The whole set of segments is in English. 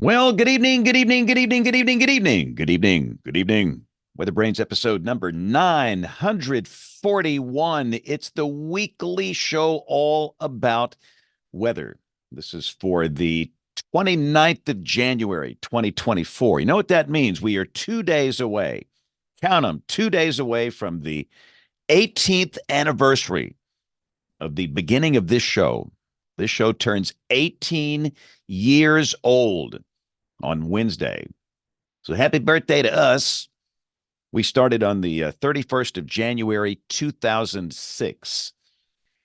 Well, good evening, good evening, good evening, good evening, good evening, good evening, good evening. WeatherBrains episode number 941. It's the weekly show all about weather. This is for the 29th of January, 2024. You know what that means? We are 2 days away. Count them, 2 days away from the 18th anniversary of the beginning of this show. This show turns 18 years old on Wednesday. So happy birthday to us. We started on the 31st of January, 2006.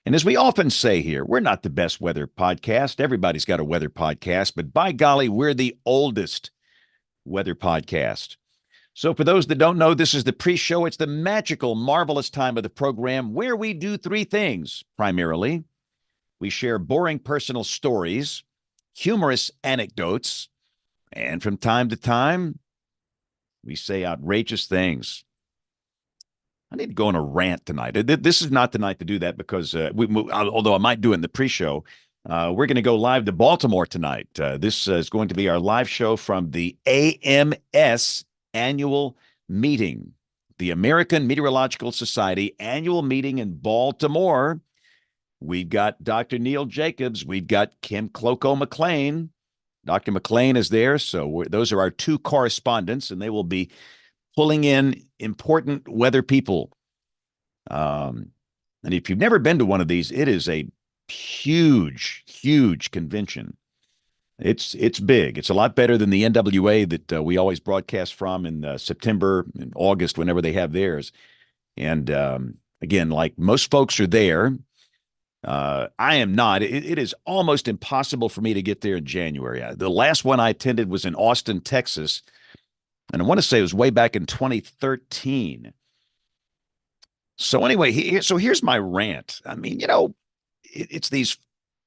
And as we often say here, we're not the best weather podcast. Everybody's got a weather podcast, but by golly, we're the oldest weather podcast. So for those that don't know, this is the pre-show. It's the magical, marvelous time of the program where we do three things primarily. We share boring personal stories, humorous anecdotes, and from time to time, we say outrageous things. I need to go on a rant tonight. This is not the night to do that because although I might do it in the pre-show, we're going to go live to Baltimore tonight. This is going to be our live show from the AMS annual meeting, the American Meteorological Society annual meeting in Baltimore. We've got Dr. Neil Jacobs. We've got Kim Cloco McLean. Dr. McLean is there, so those are our two correspondents, and they will be pulling in important weather people. And if you've never been to one of these, it is a huge, huge convention. It's big. It's a lot better than the NWA that we always broadcast from in September and August whenever they have theirs. And again, like most folks are there. I am not. It is almost impossible for me to get there in January. The last one I attended was in Austin, Texas, and I want to say it was way back in 2013. So anyway, here's my rant. I mean, it's these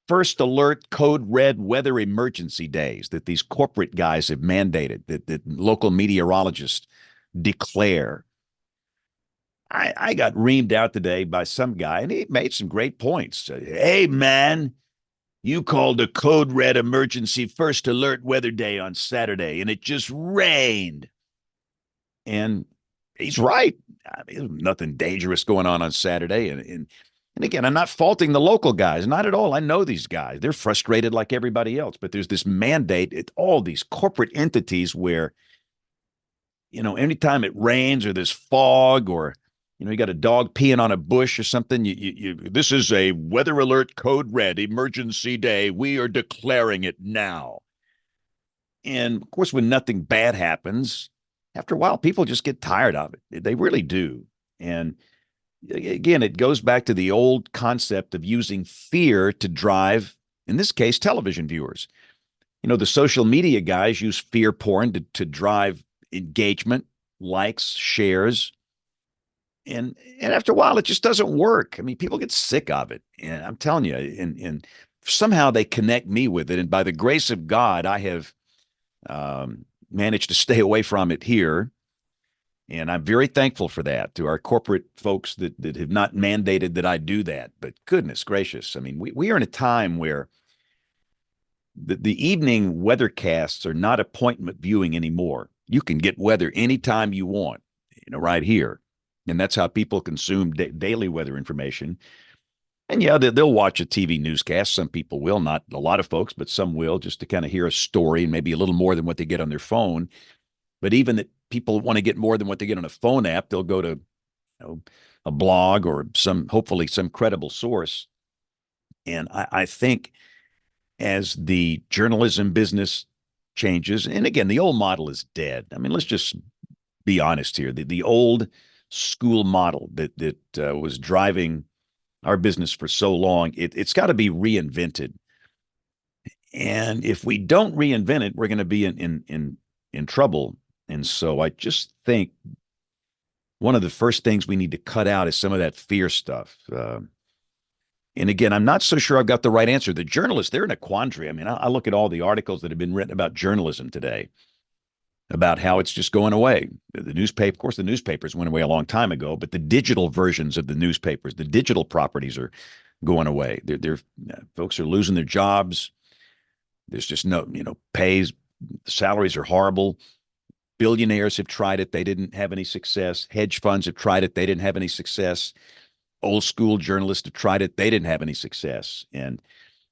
first alert code red weather emergency days that these corporate guys have mandated, that local meteorologists declare. I got reamed out today by some guy, and he made some great points. Hey, man, you called a code red emergency first alert weather day on Saturday, and it just rained. And he's right. I mean, there's nothing dangerous going on Saturday. And again, I'm not faulting the local guys, not at all. I know these guys. They're frustrated like everybody else. But there's this mandate at all these corporate entities where, anytime it rains or there's fog or you got a dog peeing on a bush or something. This is a weather alert code red emergency day. We are declaring it now. And of course, when nothing bad happens, after a while, people just get tired of it. They really do. And again, it goes back to the old concept of using fear to drive, in this case, television viewers. The social media guys use fear porn to drive engagement, likes, shares. And after a while, it just doesn't work. I mean, people get sick of it. And I'm telling you, and somehow they connect me with it. And by the grace of God, I have managed to stay away from it here. And I'm very thankful for that to our corporate folks that have not mandated that I do that. But goodness gracious, I mean, we are in a time where the evening weathercasts are not appointment viewing anymore. You can get weather anytime you want, right here. And that's how people consume daily weather information. And yeah, they'll watch a TV newscast. Some people will, not a lot of folks, but some will, just to kind of hear a story and maybe a little more than what they get on their phone. But even that people want to get more than what they get on a phone app, they'll go to a blog or hopefully some credible source. And I think as the journalism business changes, and again, the old model is dead. I mean, let's just be honest here. The old school model that was driving our business for so long, it's got to be reinvented. And if we don't reinvent it, we're going to be in trouble. And so I just think one of the first things we need to cut out is some of that fear stuff. And again, I'm not so sure I've got the right answer. The journalists, they're in a quandary. I mean, I look at all the articles that have been written about journalism today, about how it's just going away. The newspaper, of course, the newspapers went away a long time ago, but the digital versions of the newspapers, the digital properties are going away. Folks are losing their jobs. There's just no, pays salaries are horrible. Billionaires have tried it. They didn't have any success. Hedge funds have tried it. They didn't have any success. Old school journalists have tried it. They didn't have any success. And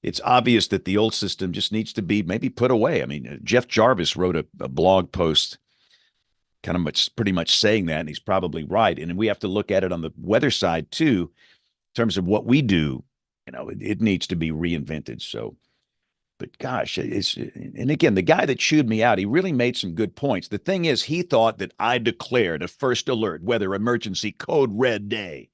it's obvious that the old system just needs to be maybe put away. I mean, Jeff Jarvis wrote a blog post pretty much saying that, and he's probably right. And we have to look at it on the weather side too, in terms of what we do. It needs to be reinvented. So, but gosh, and again, the guy that chewed me out, he really made some good points. The thing is, he thought that I declared a first alert weather emergency code red day,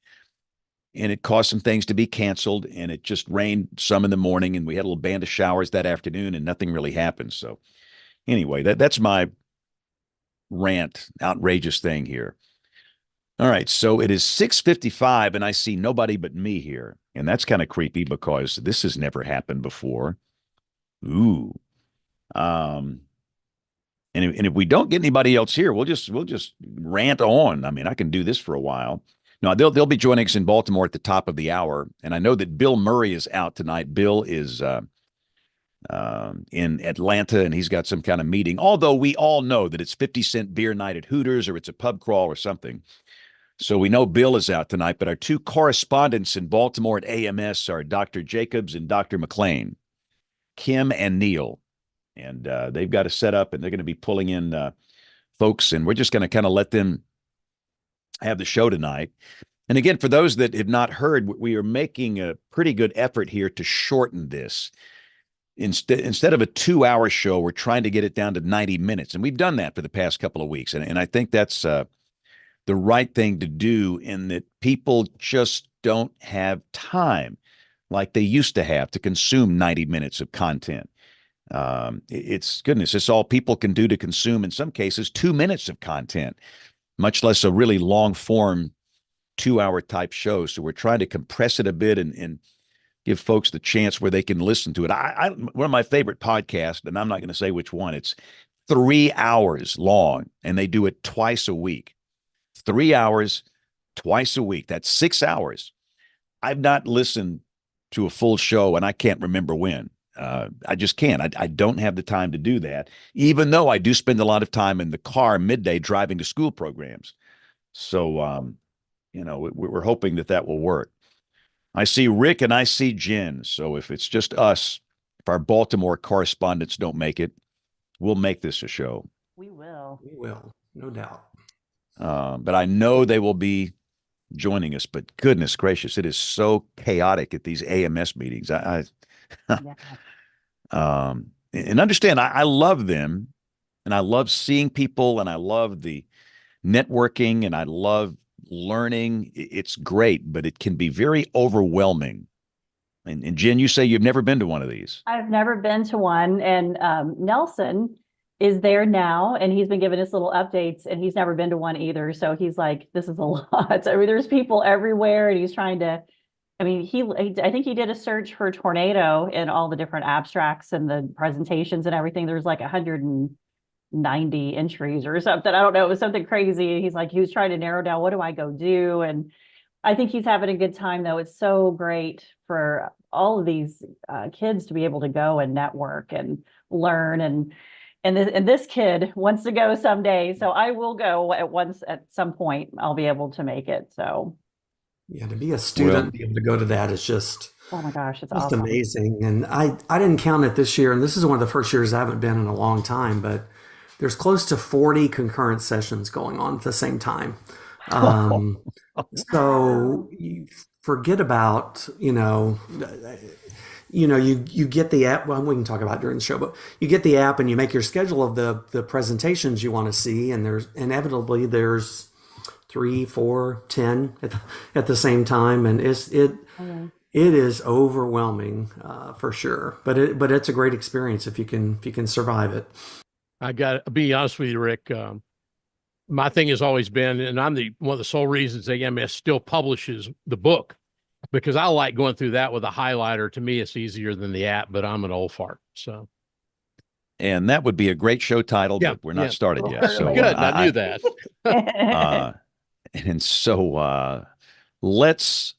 and it caused some things to be canceled, and it just rained some in the morning, and we had a little band of showers that afternoon, and nothing really happened. So anyway, that's my rant, outrageous thing here. All right, so it is 6:55, and I see nobody but me here, and that's kind of creepy because this has never happened before. Ooh, and if we don't get anybody else here, we'll just rant on. I mean, I can do this for a while. No, they'll be joining us in Baltimore at the top of the hour, and I know that Bill Murray is out tonight. Bill is in Atlanta, and he's got some kind of meeting. Although we all know that it's 50-cent beer night at Hooters, or it's a pub crawl or something. So we know Bill is out tonight, but our two correspondents in Baltimore at AMS are Dr. Jacobs and Dr. McLean, Kim and Neil. And they've got a set up, and they're going to be pulling in folks, and we're just going to kind of let them have the show tonight. And again, for those that have not heard, we are making a pretty good effort here to shorten this. Instead of a 2-hour show, we're trying to get it down to 90 minutes. And we've done that for the past couple of weeks. And I think that's the right thing to do, in that people just don't have time like they used to have to consume 90 minutes of content. It's all people can do to consume, in some cases, 2 minutes of content, much less a really long form 2-hour type show. So we're trying to compress it a bit and give folks the chance where they can listen to it. One of my favorite podcasts, and I'm not going to say which one, it's 3 hours long, and they do it twice a week. 3 hours, twice a week. That's 6 hours. I've not listened to a full show, and I can't remember when. I just can't. I don't have the time to do that, even though I do spend a lot of time in the car midday driving to school programs. So, we're hoping that will work. I see Rick and I see Jen. So if it's just us, if our Baltimore correspondents don't make it, we'll make this a show. We will. We will, no doubt. But I know they will be joining us. But goodness gracious, it is so chaotic at these AMS meetings. Yeah. And understand, I love them, and I love seeing people, and I love the networking, and I love learning. It's great, but it can be very overwhelming. And Jen, you say you've never been to one of these. I've never been to one, and Nelson is there now, and he's been giving us little updates, and he's never been to one either. So he's like, this is a lot. I mean, there's people everywhere, and he's trying to, I mean, I think he did a search for tornado in all the different abstracts and the presentations and everything. There's like 190 entries or something. I don't know. It was something crazy. He was trying to narrow down, what do I go do? And I think he's having a good time, though. It's so great for all of these kids to be able to go and network and learn. And this kid wants to go someday. So I will go at some point. I'll be able to make it. So. Yeah, to be a student, be able to go to that is just, oh my gosh, it's just awesome. Amazing. And I didn't count it this year, and this is one of the first years I haven't been in a long time, but there's close to 40 concurrent sessions going on at the same time. So you forget about, you get the app. Well, we can talk about it during the show, but you get the app and you make your schedule of the presentations you want to see, and there's 3, 4, 10 at the same time, and it is overwhelming for sure. But it's a great experience if you can survive it. I got to be honest with you, Rick. My thing has always been, and I'm one of the sole reasons AMS still publishes the book, because I like going through that with a highlighter. To me, it's easier than the app, but I'm an old fart. So. And that would be a great show title, but we're not started yet. So good. I knew that. And so let's,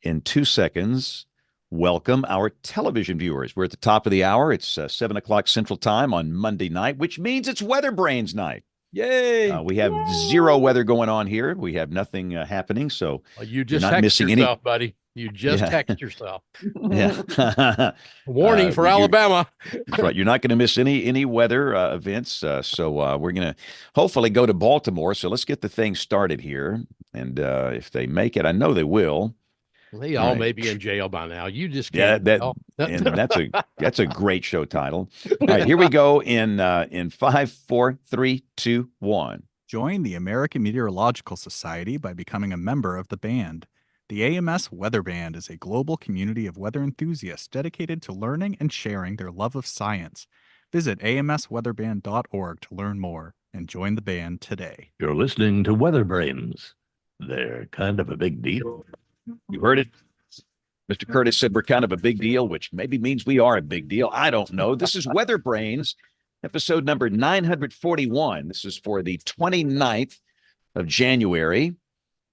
in 2 seconds, welcome our television viewers. We're at the top of the hour. It's 7 o'clock Central Time on Monday night, which means it's WeatherBrains night. Yay! We have zero weather going on here. We have nothing happening, so Well, you you're just not text missing yourself, any. buddy. You just Yeah. text yourself. Yeah. Warning for Alabama. That's right. You're not going to miss any weather events. So we're going to hopefully go to Baltimore. So let's get the thing started here. And if they make it, I know they will. They All all right. may be in jail by now. You just Yeah, can't that tell. and that's a great show title. All right, here we go in 5, 4, 3, 2, 1. Join the American Meteorological Society by becoming a member of the band. The AMS Weather Band is a global community of weather enthusiasts dedicated to learning and sharing their love of science. Visit amsweatherband.org to learn more and join the band today. You're listening to WeatherBrains. They're kind of a big deal. You heard it. Mr. Curtis said we're kind of a big deal, which maybe means we are a big deal. I don't know. This is Weather Brains, episode number 941. This is for the 29th of January,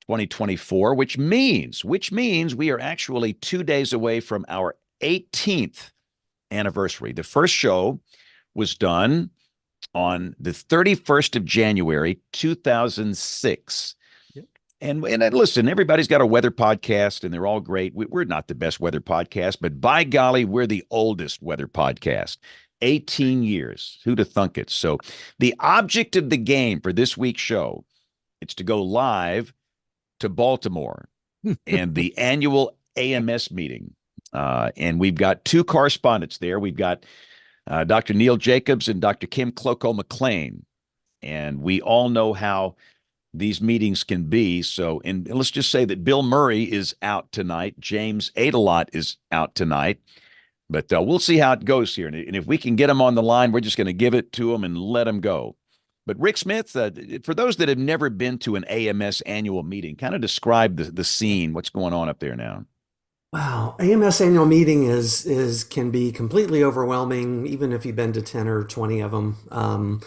2024, which means we are actually 2 days away from our 18th anniversary. The first show was done on the 31st of January, 2006. And listen, everybody's got a weather podcast, and they're all great. We're not the best weather podcast, but by golly, we're the oldest weather podcast. 18 years. Who'd have thunk it? So the object of the game for this week's show, it's to go live to Baltimore and the annual AMS meeting. And we've got two correspondents there. We've got Dr. Neil Jacobs and Dr. Kim Cloko McLean. And we all know how these meetings can be. So, and let's just say that Bill Murray is out tonight. James Adelot is out tonight. But we'll see how it goes here. And if we can get them on the line, we're just going to give it to them and let them go. But Rick Smith, for those that have never been to an AMS annual meeting, kind of describe the scene, what's going on up there now. Wow, AMS annual meeting is can be completely overwhelming, even if you've been to 10 or 20 of them.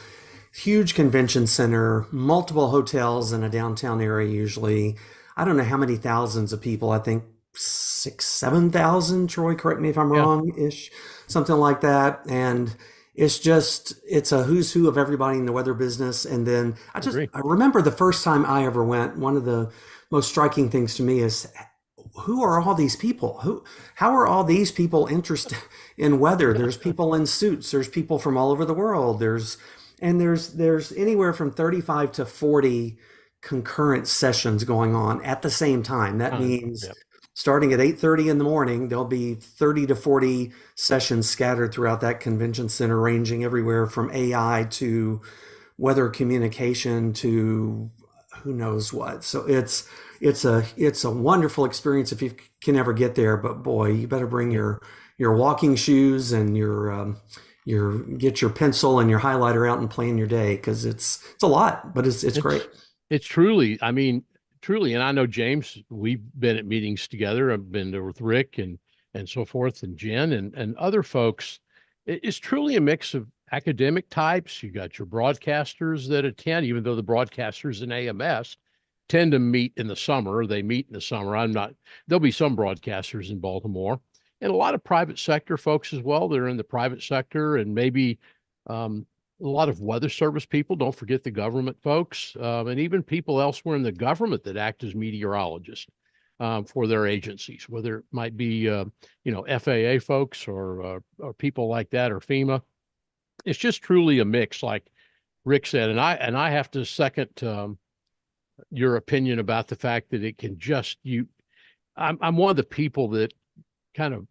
Huge convention center, multiple hotels in a downtown area usually. I don't know how many thousands of people. I think 6,000, 7,000. Troy, correct me if I'm wrong, ish, something like that. And it's a who's who of everybody in the weather business. And then I remember the first time I ever went. One of the most striking things to me is, who are all these people? How are all these people interested in weather? There's people in suits. There's people from all over the world. There's anywhere from 35 to 40 concurrent sessions going on at the same time. That means starting at 8:30 in the morning, there'll be 30 to 40 sessions scattered throughout that convention center, ranging everywhere from AI to weather communication to who knows what. So it's a wonderful experience if you can ever get there. But boy, you better bring your walking shoes and get your pencil and your highlighter out and plan your day, because it's a lot, but it's great. It's truly, and I know James, we've been at meetings together. I've been there with Rick and so forth, and Jen and other folks. It's truly a mix of academic types. You got your broadcasters that attend, even though the broadcasters in AMS tend to meet in the summer. They meet in the summer. There'll be some broadcasters in Baltimore, and a lot of private sector folks as well. They're in the private sector, and maybe a lot of weather service people. Don't forget the government folks, and even people elsewhere in the government that act as meteorologists for their agencies, whether it might be FAA folks or people like that, or FEMA. It's just truly a mix, like Rick said, and I have to second your opinion about the fact that it can I'm one of the people that kind of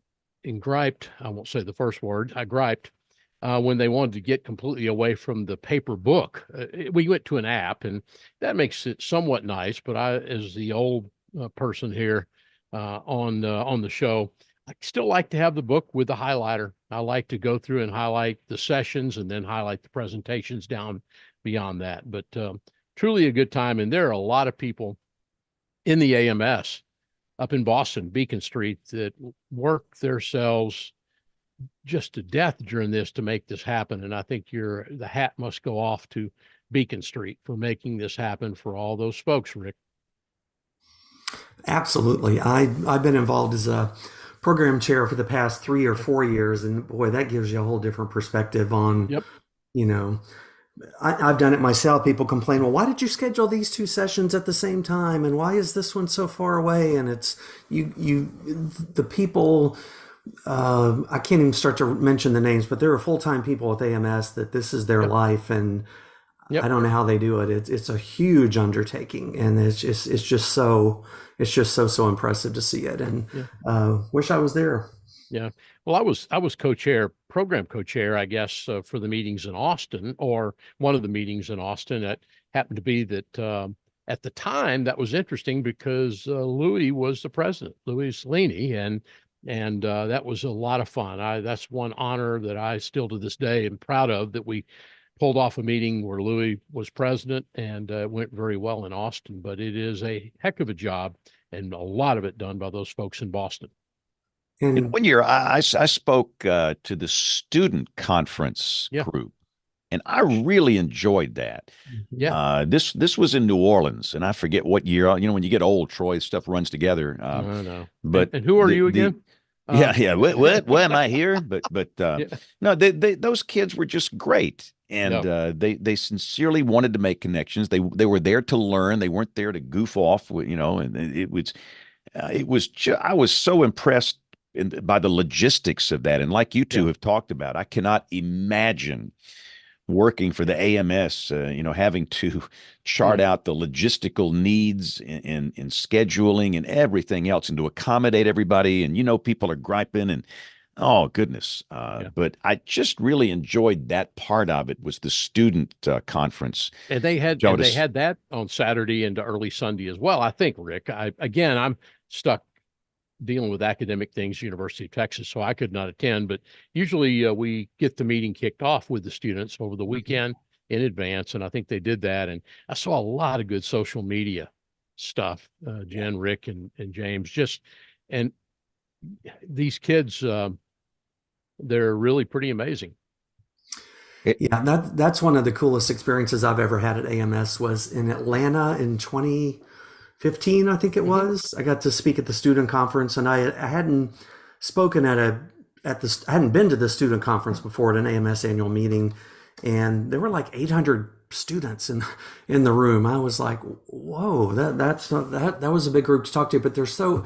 griped. I won't say the first word. I griped when they wanted to get completely away from the paper book. We went to an app, and that makes it somewhat nice. But I, as the old person here on the show, I still like to have the book with the highlighter. I like to go through and highlight the sessions and then highlight the presentations down beyond that. But truly a good time. And there are a lot of people in the AMS up in Boston, Beacon Street, that work themselves just to death during this to make this happen. And I think the hat must go off to Beacon Street for making this happen for all those folks, Rick. Absolutely. I've been involved as a program chair for the past 3 or 4 years, and boy, that gives you a whole different perspective on, Yep. you know, I've done it myself. People complain, well, why did you schedule these two sessions at the same time? And why is this one so far away? And it's the people, I can't even start to mention the names, but there are full-time people with AMS that this is their Yep. life. And Yep. I don't know how they do it. It's a huge undertaking, and it's just so impressive to see it. And wish I was there. Yeah. Well, I was program co-chair, I guess, for the meetings in Austin, or one of the meetings in Austin. That happened to be that at the time that was interesting because Louis was the president, Louis Salini, and that was a lot of fun. That's one honor that I still to this day am proud of, that we pulled off a meeting where Louis was president, and it went very well in Austin. But it is a heck of a job, and a lot of it done by those folks in Boston. And One year, I spoke to the student conference Yeah. group, and I really enjoyed that. Yeah. This was in New Orleans, and I forget what year. You know, when you get old, Troy, stuff runs together. I know. But and who are you the again? yeah. What am I here? But Yeah. no, they those kids were just great, and Yeah. they sincerely wanted to make connections. They were there to learn. They weren't there to goof off. You know, and it was I was so impressed by the logistics of that. And like you two Yeah. have talked about, I cannot imagine working for the AMS, you know, having to chart out the logistical needs in scheduling and everything else, and to accommodate everybody. And, you know, people are griping and, oh goodness. But I just really enjoyed that part of it, was the student conference. And they had that on Saturday into early Sunday as well. I think, Rick, I'm stuck dealing with academic things, University of Texas, so I could not attend. But usually we get the meeting kicked off with the students over the weekend in advance, and I think they did that. And I saw a lot of good social media stuff, Jen, Rick, and James. And these kids, they're really pretty amazing. Yeah, that's one of the coolest experiences I've ever had at AMS was in Atlanta in 2015, I think it was. I got to speak at the student conference, and I hadn't spoken I hadn't been to the student conference before at an AMS annual meeting, and there were like 800 students in the room. I was like, whoa, that was a big group to talk to, but they're so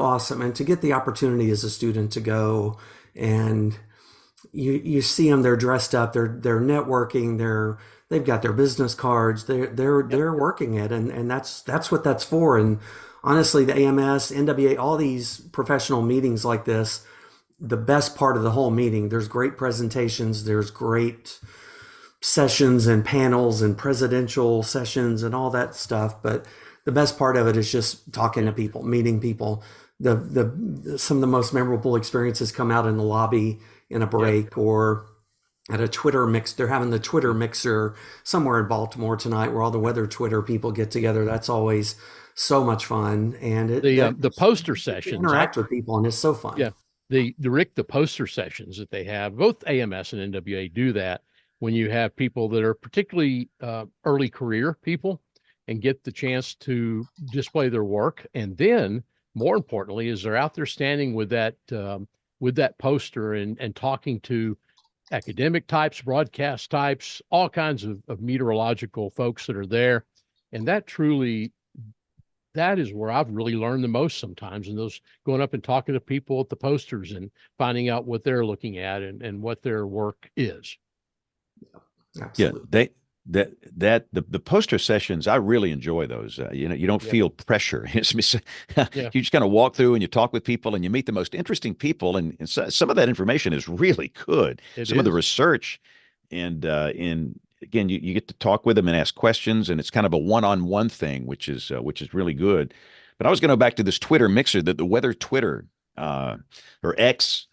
awesome. And to get the opportunity as a student to go, and you see them, they're dressed up, they're networking, they've got their business cards, they're working it, and that's what that's for. And honestly, the AMS, NWA, all these professional meetings like this, the best part of the whole meeting, there's great presentations, there's great sessions and panels and presidential sessions and all that stuff, but the best part of it is just talking to people, meeting people. Some of the most memorable experiences come out in the lobby in a break, or at a Twitter mix. They're having the Twitter mixer somewhere in Baltimore tonight, where all the weather Twitter people get together. That's always so much fun. And the poster sessions, interact with people, and it's so fun. Yeah, the poster sessions that they have, both AMS and NWA do that, when you have people that are particularly early career people and get the chance to display their work. And then more importantly, is they're out there standing with that poster and talking to academic types, broadcast types, all kinds of meteorological folks that are there. And that is where I've really learned the most sometimes, in those going up and talking to people at the posters and finding out what they're looking at and what their work is. Absolutely. Yeah, the poster sessions, I really enjoy those. You know, you don't feel pressure. You just kind of walk through and you talk with people and you meet the most interesting people, and some of that information is really good. Some of the research, and again, you get to talk with them and ask questions, and it's kind of a one-on-one thing, which is really good. But I was going to go back to this Twitter mixer, that the weather Twitter, or X,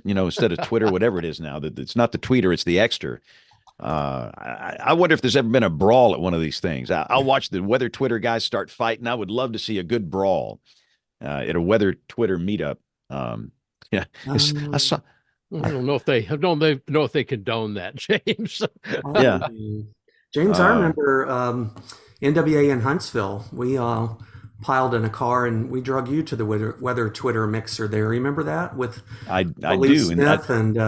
you know, instead of Twitter, whatever it is now. That it's not the tweeter, it's the Xter. I wonder if there's ever been a brawl at one of these things. I'll watch the weather Twitter guys start fighting. I would love to see a good brawl at a weather Twitter meetup. Yeah, I saw. I don't know if they condone that, James. James, I remember NWA in Huntsville. We piled in a car and we drug you to the weather Twitter mixer there. Remember that with I Lee do, and Smith and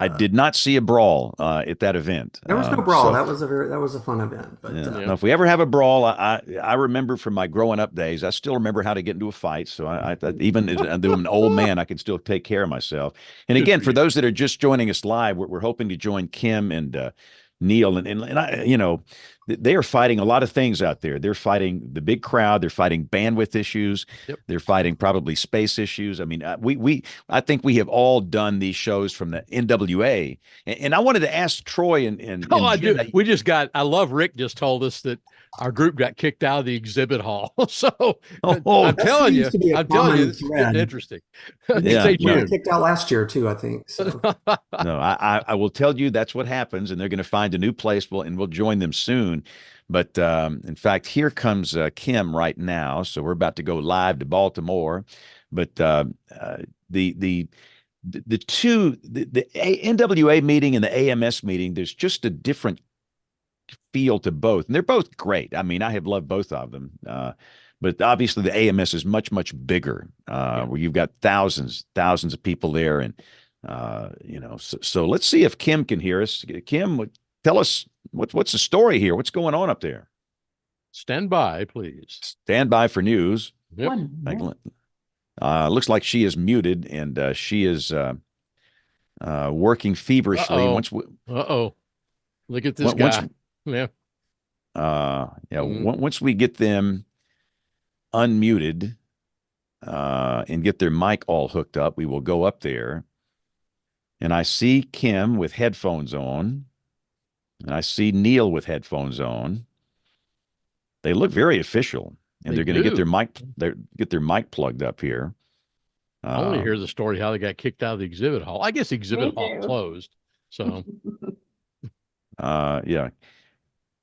I did not see a brawl at that event. there was no brawl. That was a fun event. But Yeah. Now, if we ever have a brawl, I remember from my growing up days, I still remember how to get into a fight. So I even as I'm an old man, I can still take care of myself. And again, for those that are just joining us live, we're hoping to join Kim and Neil and I, they are fighting a lot of things out there. They're fighting the big crowd. They're fighting bandwidth issues. Yep. They're fighting probably space issues. I mean, I think we have all done these shows from the NWA. And I wanted to ask Troy and I do. Jen, I love Rick just told us that our group got kicked out of the exhibit hall. So I'm telling you, it's getting interesting. Yeah, Stay we were tuned. kicked out last year too, I think. So. No, I will tell you that's what happens, and they're going to find a new place. We'll join them soon. But in fact, here comes Kim right now. So we're about to go live to Baltimore. But the NWA meeting and the AMS meeting, there's just a different feel to both, and they're both great. I mean, I have loved both of them. But obviously, the AMS is much, much bigger, where you've got thousands of people there, and So let's see if Kim can hear us. Kim, tell us what's the story here. What's going on up there? Stand by, please. Stand by for news. Yep. Looks like she is muted, and she is working feverishly. Look at this guy. Once we get them unmuted and get their mic all hooked up, we will go up there. And I see Kim with headphones on, and I see Neil with headphones on. They look very official, and they're going to get their mic plugged up here. I want to hear the story how they got kicked out of the exhibit hall. I guess the exhibit hall closed. So, yeah,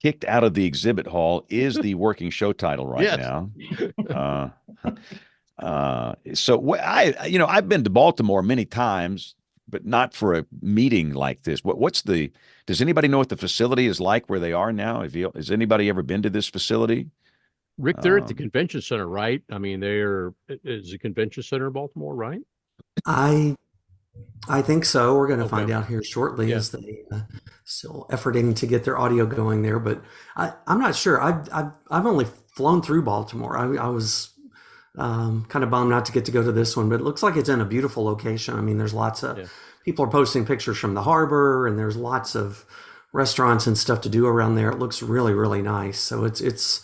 kicked out of the exhibit hall is the working show title right now. I've been to Baltimore many times, but not for a meeting like this. Does anybody know what the facility is like where they are now? Has anybody ever been to this facility? Rick, they're at the convention center, right? I mean, is the convention center in Baltimore, right? I think so. We're going to find out here shortly as they still efforting to get their audio going there. But I'm not sure. I've only flown through Baltimore. I was kind of bummed not to get to go to this one, but it looks like it's in a beautiful location. I mean, there's lots of people are posting pictures from the harbor, and there's lots of restaurants and stuff to do around there. It looks really, really nice. So it's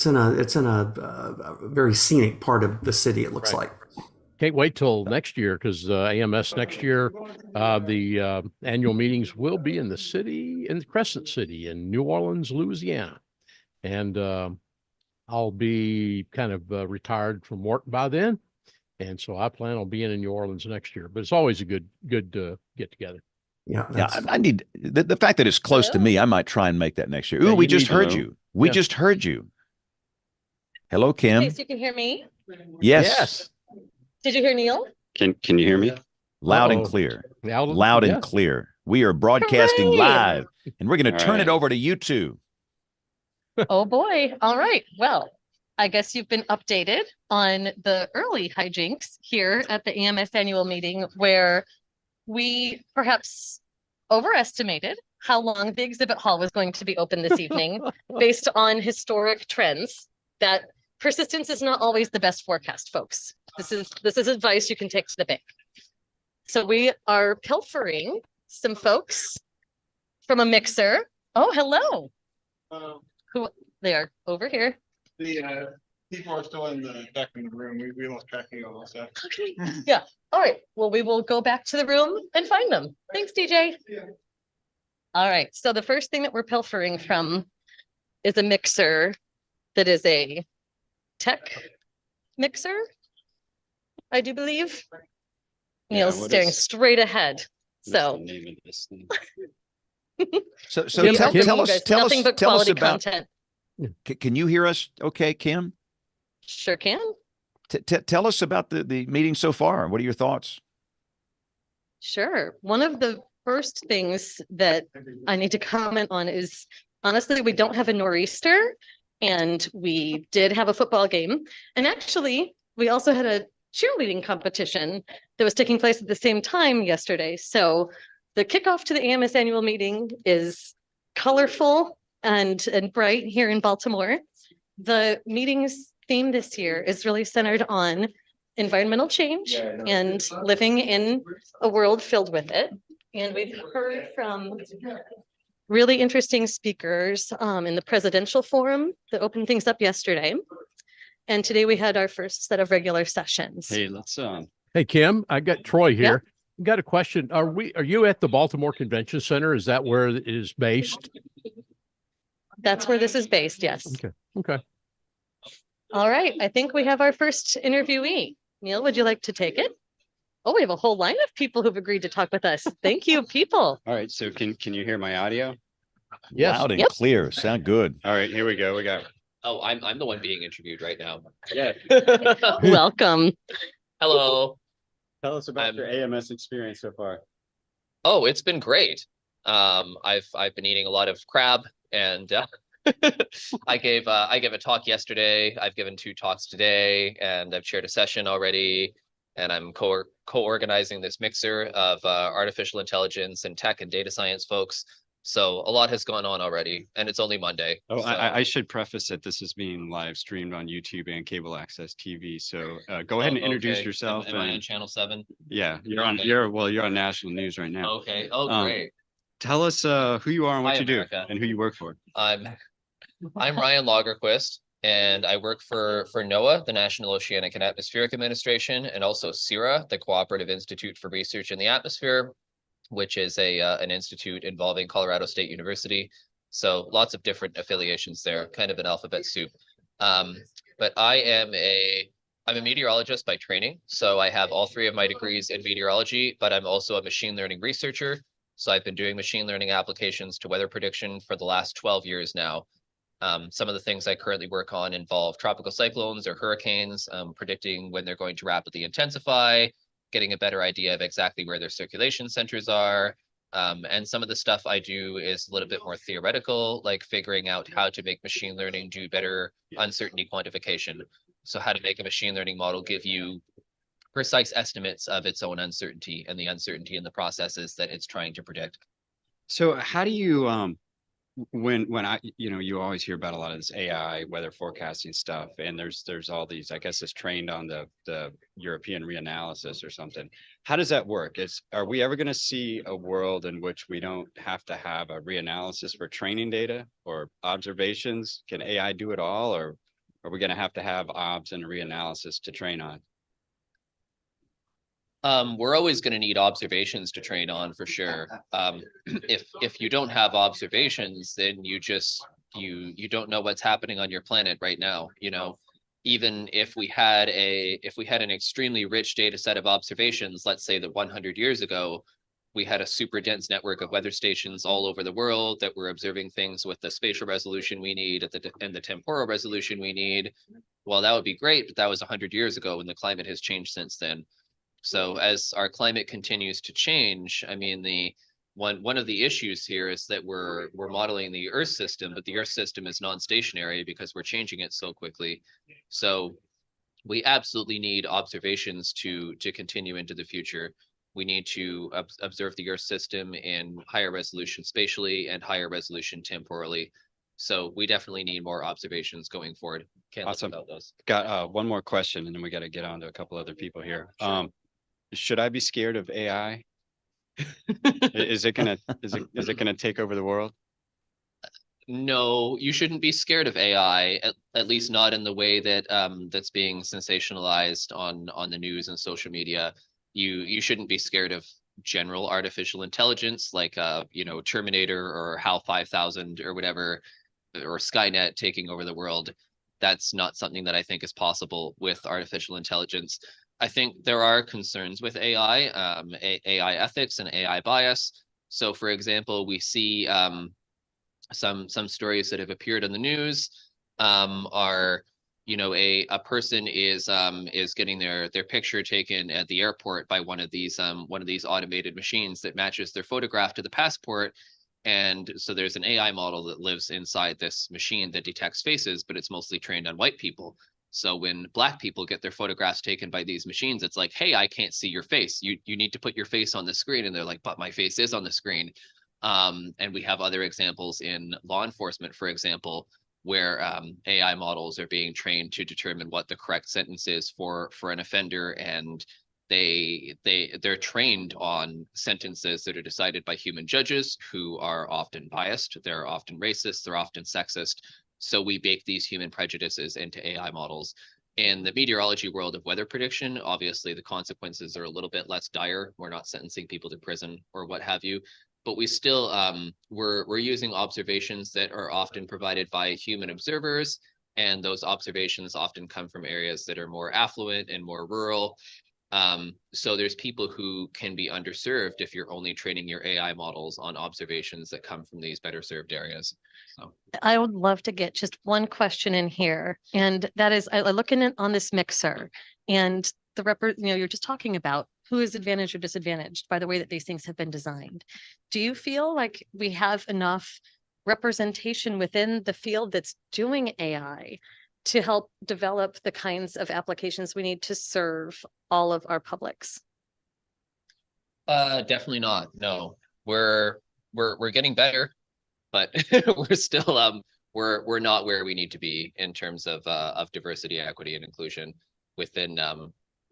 in a very scenic part of the city. It looks like. Can't wait till next year, because AMS next year, the annual meetings will be in the Crescent City in New Orleans, Louisiana, and I'll be kind of retired from work by then, and so I plan on being in New Orleans next year. But it's always a good get together. Yeah, I need the fact that it's close to me. I might try and make that next year. Ooh, we just heard you. We just heard you. Hello, Kim. Okay, so you can hear me? Yes. Did you hear Neil? Can you hear me? Loud and clear. Loud and clear. We are broadcasting live, and we're going to turn it over to you two. Oh boy. All right. Well, I guess you've been updated on the early hijinks here at the AMS annual meeting, where we perhaps overestimated how long the exhibit hall was going to be open this evening based on historic trends. That persistence is not always the best forecast, folks. This is advice you can take to the bank. So we are pilfering some folks from a mixer. Oh, hello. Who they are over here. The people are still back in the room. We lost track of all that. Okay. Yeah. All right. Well, we will go back to the room and find them. Thanks, DJ. Yeah. All right. So the first thing that we're pilfering from is a mixer that is a tech mixer, I do believe. Neil's staring straight ahead. So, the name of this thing? so tell us about content. Can you hear us okay, Kim? Sure can. Tell us about the meeting so far. What are your thoughts? Sure. One of the first things that I need to comment on is, honestly, we don't have a nor'easter, And we did have a football game. And actually, we also had a cheerleading competition that was taking place at the same time yesterday. So the kickoff to the AMS annual meeting is colorful and bright here in Baltimore. The meeting's theme this year is really centered on environmental change and living in a world filled with it. And we've heard from really interesting speakers in the presidential forum that opened things up yesterday. And today we had our first set of regular sessions. Hey, let's Hey, Kim, I got Troy here. Got a question. Are you at the Baltimore Convention Center? Is that where it is based? That's where this is based, yes. Okay. All right, I think we have our first interviewee. Neil, would you like to take it? Oh, we have a whole line of people who've agreed to talk with us. Thank you, people. all right. So can you hear my audio? Yes. Loud and Yep. clear. Sound good. All right, here we go. We got Oh, I'm the one being interviewed right now. yeah. Welcome. Hello. Tell us about I'm- your AMS experience so far. Oh, it's been great. I've been eating a lot of crab and I gave a talk yesterday. I've given 2 talks today, and I've chaired a session already. And I'm co-organizing this mixer of artificial intelligence and tech and data science folks. So a lot has gone on already, and it's only Monday. Oh, so- I should preface that this is being live streamed on YouTube and cable access TV. So go ahead and introduce okay. yourself. Am I on And channel 7? yeah, you're on. Okay. You're on national news right now. Okay. Oh, Um, great. Tell us who you are and what Hi, you America. do and who you work for. I'm Ryan Lagerquist, and I work for NOAA, the National Oceanic and Atmospheric Administration, and also CIRA, the Cooperative Institute for Research in the Atmosphere, which is an institute involving Colorado State University. So lots of different affiliations there, kind of an alphabet soup. But I'm a meteorologist by training. So I have all 3 of my degrees in meteorology, but I'm also a machine learning researcher. So I've been doing machine learning applications to weather prediction for the last 12 years now. Some of the things I currently work on involve tropical cyclones or hurricanes, predicting when they're going to rapidly intensify, getting a better idea of exactly where their circulation centers are. And some of the stuff I do is a little bit more theoretical, like figuring out how to make machine learning do better uncertainty quantification. So how to make a machine learning model give you precise estimates of its own uncertainty and the uncertainty in the processes that it's trying to predict. So how do you when you always hear about a lot of this AI weather forecasting stuff, and there's all these, I guess it's trained on the European reanalysis or something. How does that work? Are we ever going to see a world in which we don't have to have a reanalysis for training data or observations? Can AI do it all, or are we going to have obs and a reanalysis to train on? We're always going to need observations to train on for sure. If you don't have observations, then you don't know what's happening on your planet right now. You know, even if we had an extremely rich data set of observations, let's say that 100 years ago, we had a super dense network of weather stations all over the world that were observing things with the spatial resolution we need and the temporal resolution we need. Well, that would be great, but that was 100 years ago, and the climate has changed since then. So as our climate continues to change, I mean, one of the issues here is that we're modeling the Earth system, but the Earth system is non-stationary because we're changing it so quickly. So we absolutely need observations to continue into the future. We need to observe the Earth system in higher resolution spatially and higher resolution temporally. So we definitely need more observations going forward. Can't live Awesome. without those. Got one more question, and then we got to get on to a couple other people here. Sure. Should I be scared of AI? Is it gonna take over the world? No, you shouldn't be scared of AI, at least not in the way that that's being sensationalized on the news and social media. You shouldn't be scared of general artificial intelligence like Terminator or HAL 5000 or whatever, or Skynet taking over the world. That's not something that I think is possible with artificial intelligence. I think there are concerns with AI, AI ethics and AI bias. So, for example, we see some stories that have appeared in the news are, a person is getting their picture taken at the airport by one of these automated machines that matches their photograph to the passport. And so there's an AI model that lives inside this machine that detects faces, but it's mostly trained on white people. So when Black people get their photographs taken by these machines, it's like, hey, I can't see your face. You need to put your face on the screen. And they're like, but my face is on the screen. And we have other examples in law enforcement, for example, where AI models are being trained to determine what the correct sentence is for an offender, and they're trained on sentences that are decided by human judges who are often biased, they're often racist, they're often sexist. So we bake these human prejudices into AI models. In the meteorology world of weather prediction, obviously the consequences are a little bit less dire. We're not sentencing people to prison or what have you, but we still we're using observations that are often provided by human observers, and those observations often come from areas that are more affluent and more rural. So there's people who can be underserved if you're only training your AI models on observations that come from these better served areas. So I would love to get just one question in here, and that is, I look in it on this mixer, and you're just talking about who is advantaged or disadvantaged by the way that these things have been designed. Do you feel like we have enough representation within the field that's doing AI to help develop the kinds of applications we need to serve all of our publics? definitely not. No, we're getting better, but we're still we're not where we need to be in terms of diversity, equity, and inclusion within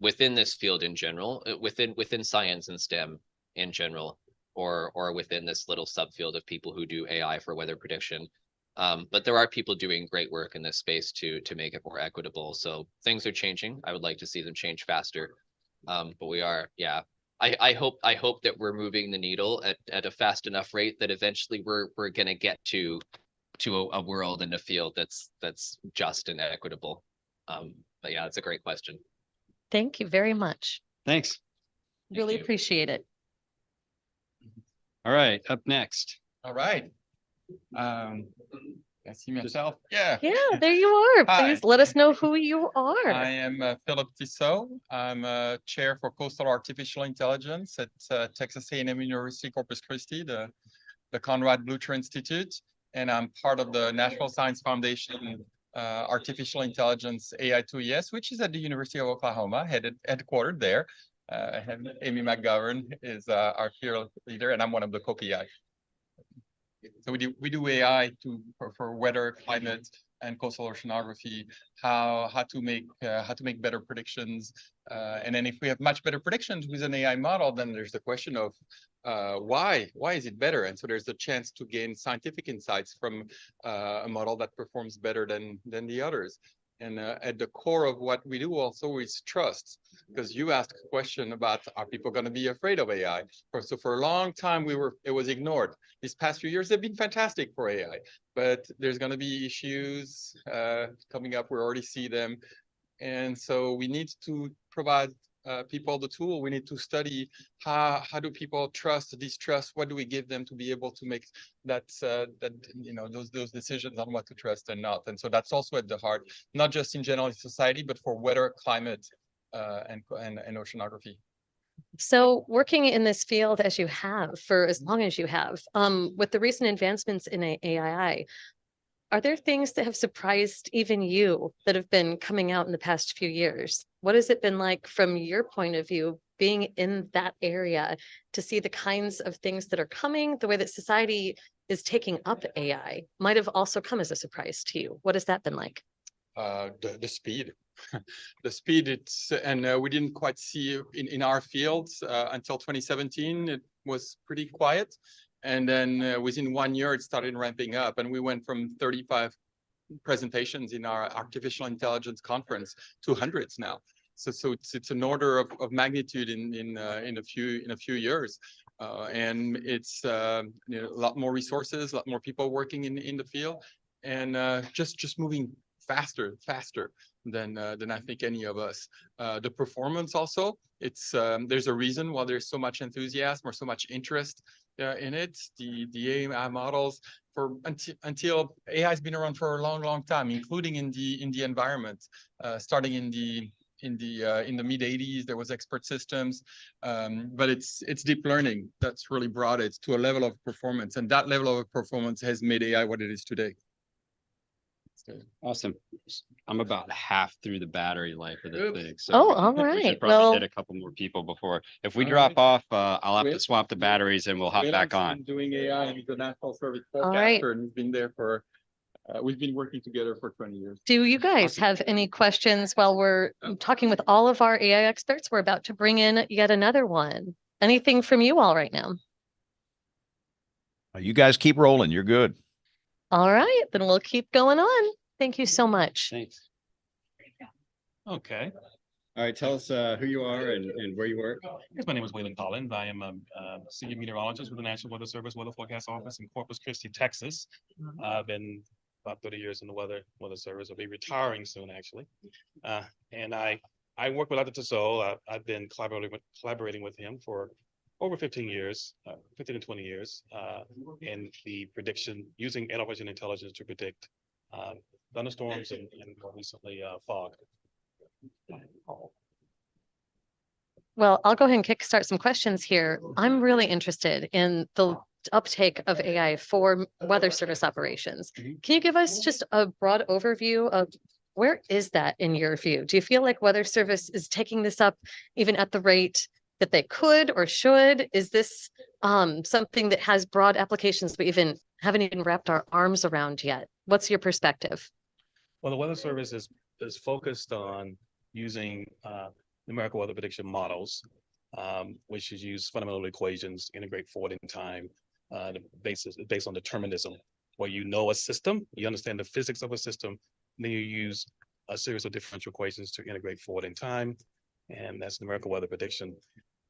within this field in general, within science and STEM in general, or within this little subfield of people who do AI for weather prediction. But there are people doing great work in this space to make it more equitable. So things are changing. I would like to see them change faster. But we are, yeah. I hope that we're moving the needle at a fast enough rate that eventually we're gonna get to a world and a field that's just and equitable. But yeah, it's a great question. Thank you very much. Thanks. Really appreciate it. All right, up next. All right. I see myself. Yeah. Yeah, there you are. Hi. Please let us know who you are. I am Philip Tissot. I'm a chair for coastal artificial intelligence at Texas A&M University Corpus Christi, the Conrad Blucher Institute, and I'm part of the National Science Foundation Artificial Intelligence AI2ES, which is at the University of Oklahoma, headquartered there. Amy McGovern is our field leader, and I'm one of the co-PI. So we do AI for weather, climate, and coastal oceanography. How to make better predictions, and then if we have much better predictions with an AI model, then there's the question of why is it better? And so there's the chance to gain scientific insights from a model that performs better than the others. And at the core of what we do also is trust, because you asked a question about, are people going to be afraid of AI? So for a long time, it was ignored. These past few years have been fantastic for AI, but there's going to be issues coming up. We already see them. And so we need to provide people the tool. We need to study how do people distrust, what do we give them to be able to make those decisions on what to trust and not. And so that's also at the heart, not just in general society, but for weather, climate, and oceanography. So working in this field as you have for as long as you have, with the recent advancements in AI, are there things that have surprised even you that have been coming out in the past few years? What has it been like from your point of view, being in that area, to see the kinds of things that are coming, the way that society is taking up AI might have also come as a surprise to you? What has that been like? The speed. The speed, we didn't quite see in our fields until 2017. It was pretty quiet. And then within 1 year, it started ramping up, and we went from 35 presentations in our artificial intelligence conference to hundreds now. So it's an order of magnitude in a few years, and it's a lot more resources, a lot more people working in the field, and just moving faster than I think any of us. The performance also, there's a reason why there's so much enthusiasm or so much interest in it. The AI models until AI has been around for a long time, including in the environment, starting in the in the mid 80s. There was expert systems, but it's deep learning that's really brought it to a level of performance, and that level of performance has made AI what it is today. Awesome. I'm about half through the battery life of the thing. So Oh, all we right. should probably Well, get a couple more people before. If we All drop right. off, I'll have to swap the batteries and we'll hop back on. Doing AI and the National Service All right. Forecaster, and he's been there for. We've been working together for 20 years. do you guys have any questions while we're talking with all of our AI experts? We're about to bring in yet another one. Anything from you all right now? You guys keep rolling. You're good. All right, then we'll keep going on. Thank you so much. Thanks. Okay. All right. Tell us who you are and where you work. Yes, my name is Waylon Collins. I am a senior meteorologist with the National Weather Service Weather Forecast Office in Corpus Christi, Texas. I've been about 30 years in the weather service. I'll be retiring soon, actually. And I work with Dr. Tissot. I've been collaborating with him for over 15 years, 15 to 20 years, in the prediction using artificial intelligence to predict thunderstorms and more recently fog. Well, I'll go ahead and kickstart some questions here. I'm really interested in the uptake of AI for weather service operations. Can you give us just a broad overview of where is that in your view? Do you feel like weather service is taking this up even at the rate that they could or should? Is this something that has broad applications we haven't even wrapped our arms around yet? What's your perspective? Well, the Weather Service is focused on using numerical weather prediction models, which is use fundamental equations, integrate forward in time, based on determinism, where you know a system, you understand the physics of a system, then you use a series of differential equations to integrate forward in time, and that's numerical weather prediction.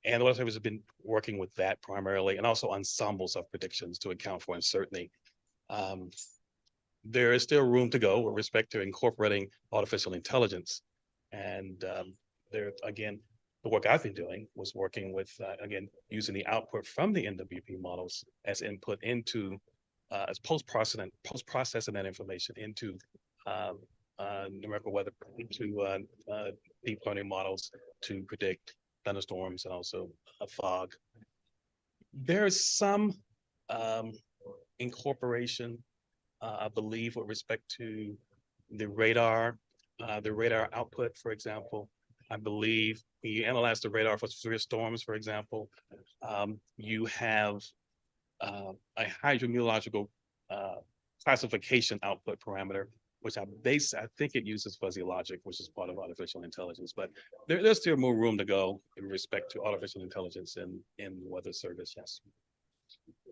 And the Weather Service has been working with that primarily, and also ensembles of predictions to account for uncertainty. There is still room to go with respect to incorporating artificial intelligence. And there, again, the work I've been doing was working with, again, using the output from the NWP models as input into, as post-processing that information into numerical weather, into deep learning models to predict thunderstorms and also a fog. There's some incorporation, I believe, with respect to the radar output, for example. I believe when you analyze the radar for severe storms, for example, you have a hydrometeorological classification output parameter, which I think it uses fuzzy logic, which is part of artificial intelligence. But there's still more room to go in respect to artificial intelligence in the weather service, yes.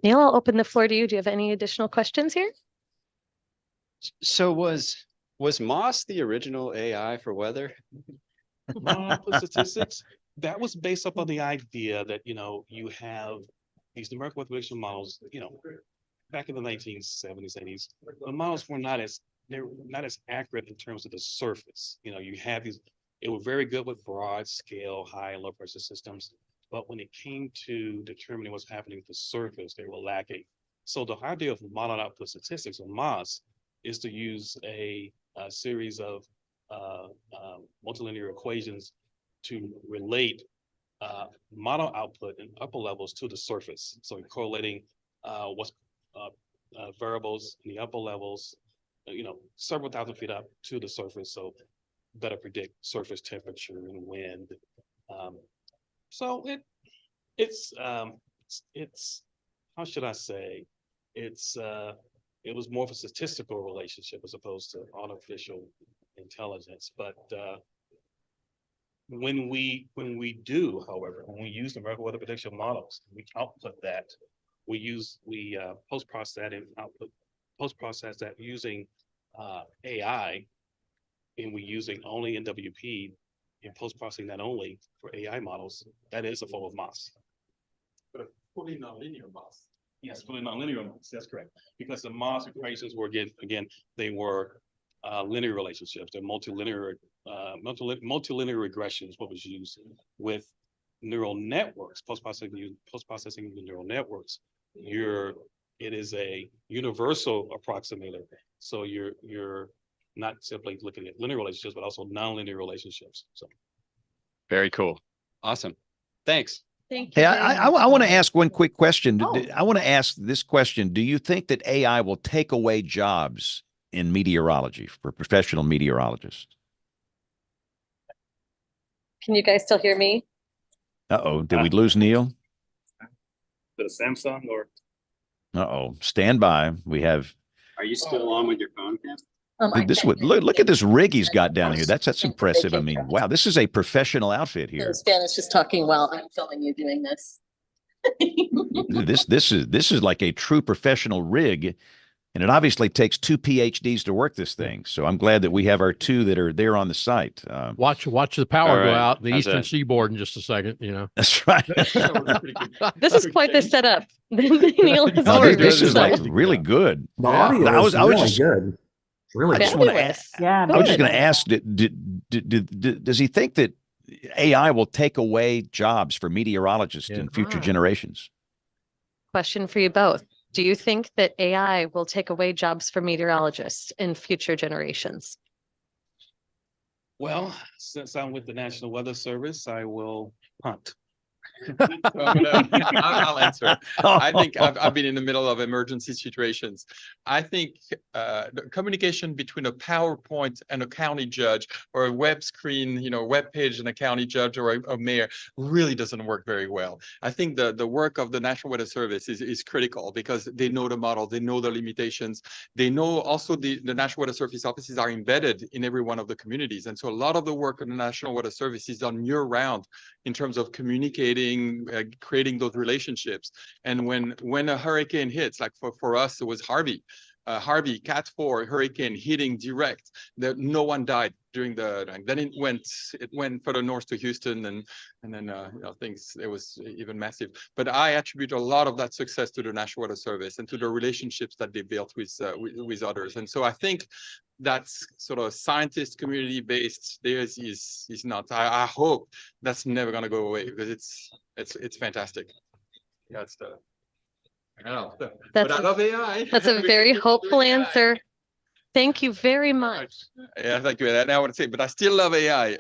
Neil, I'll open the floor to you. Do you have any additional questions here? So was Moss the original AI for weather? Statistics, that was based upon the idea that, you have these numerical weather prediction models, back in the 1970s, 80s, the models were not as accurate in terms of the surface. You have these, it was very good with broad scale, high and low pressure systems, but when it came to determining what's happening with the surface, they were lacking. So the idea of model output statistics, or MOS, is to use a series of multilinear equations to relate model output in upper levels to the surface. So correlating what's variables in the upper levels, several thousand feet up to the surface, so better predict surface temperature and wind. So it's how should I say? It was more of a statistical relationship as opposed to artificial intelligence. But when we do, however, when we use numerical weather prediction models, we output that. We post-process that using AI, and we're using only NWP and post-processing that only for AI models. That is a form of MOS. But a fully nonlinear MOS. Yes, fully nonlinear MOS. That's correct. Because the MOS equations were again they were linear relationships. They're multilinear regressions. What was used with neural networks, post-processing neural networks. It is a universal approximator. So you're not simply looking at linear relationships, but also nonlinear relationships. So Very cool. Awesome. Thanks. Thank you. Hey, very I much, want to Ryan. ask one quick question. Oh. I want to ask this question. Do you think that AI will take away jobs in meteorology for professional meteorologists? Can you guys still hear me? Uh-oh, did we lose Neil? The Samsung or? Uh-oh, stand by. We have Are you still on with your phone, Cam? this. Look at this rig he's got down here. That's impressive. I mean, wow, this is a professional outfit here. Spanish just talking while I'm filming you doing this. This is like a true professional rig, and it obviously takes 2 PhDs to work this thing. So I'm glad that we have our 2 that are there on the site. Watch the power All go right. out the How's eastern that? seaboard in just a second. You know. That's right. This is quite the setup. Neil has No, already this is like reached really good. The Yeah. audio I was is really just- good. Really I just good. want to Fabulous. ask. Yeah. I was just Good. going to ask, does he think that AI will take away jobs for meteorologists Yeah. in future Ah. generations? Question for you both. Do you think that AI will take away jobs for meteorologists in future generations? Well, since I'm with the National Weather Service, I will punt. I'll answer. I think I've been in the middle of emergency situations. I think the communication between a PowerPoint and a county judge, or a web screen, web page and a county judge or a mayor really doesn't work very well. I think the work of the National Weather Service is critical because they know the model, they know the limitations, they know also the National Weather Service offices are embedded in every one of the communities. And so a lot of the work of the National Weather Service is done year round in terms of communicating, creating those relationships. And when a hurricane hits, like for us, it was Harvey. Harvey, Cat 4 hurricane hitting direct. That no one died during then it went further north to Houston, and then things, it was even massive. But I attribute a lot of that success to the National Weather Service and to the relationships that they built with others. And so I think that's sort of scientist community based. Theirs is not. I hope that's never going to go away because it's fantastic. Yeah, it's the. I know, but I love AI. That's a very hopeful answer. Thank you very much. Yeah, thank you. And I want to say, but I still love AI,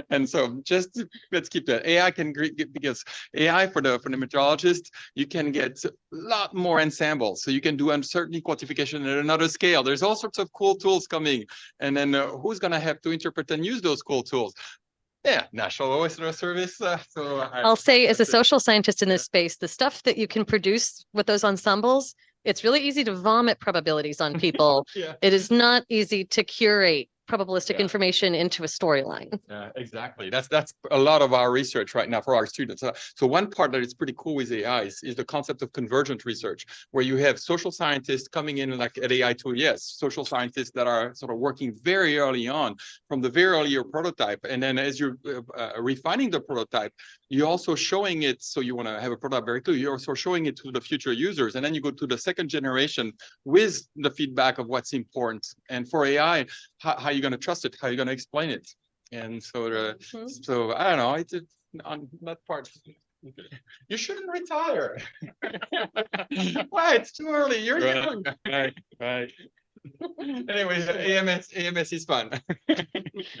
and so let's keep that. AI can because AI for the meteorologist, you can get a lot more ensembles, so you can do uncertainty quantification at another scale. There's all sorts of cool tools coming, and then who's going to have to interpret and use those cool tools? Yeah, National Weather Service. I'll say, as a social scientist in this space, the stuff that you can produce with those ensembles, it's really easy to vomit probabilities on people. Yeah. It is not easy to curate probabilistic information into a storyline. Yeah, exactly. That's a lot of our research right now for our students. So one part that is pretty cool with AI is the concept of convergent research, where you have social scientists coming in like at AI tool. Yes, social scientists that are sort of working very early on from the very earlier prototype. And then as you're refining the prototype, you're also showing it. So you want to have a prototype very clear. You're also showing it to the future users. And then you go to the second generation with the feedback of what's important. And for AI, how are you going to trust it? How are you going to explain it? And so, so I don't know. It's on that part. You shouldn't retire. Why? It's too early. You're young. Right. Anyways, AMS is fun.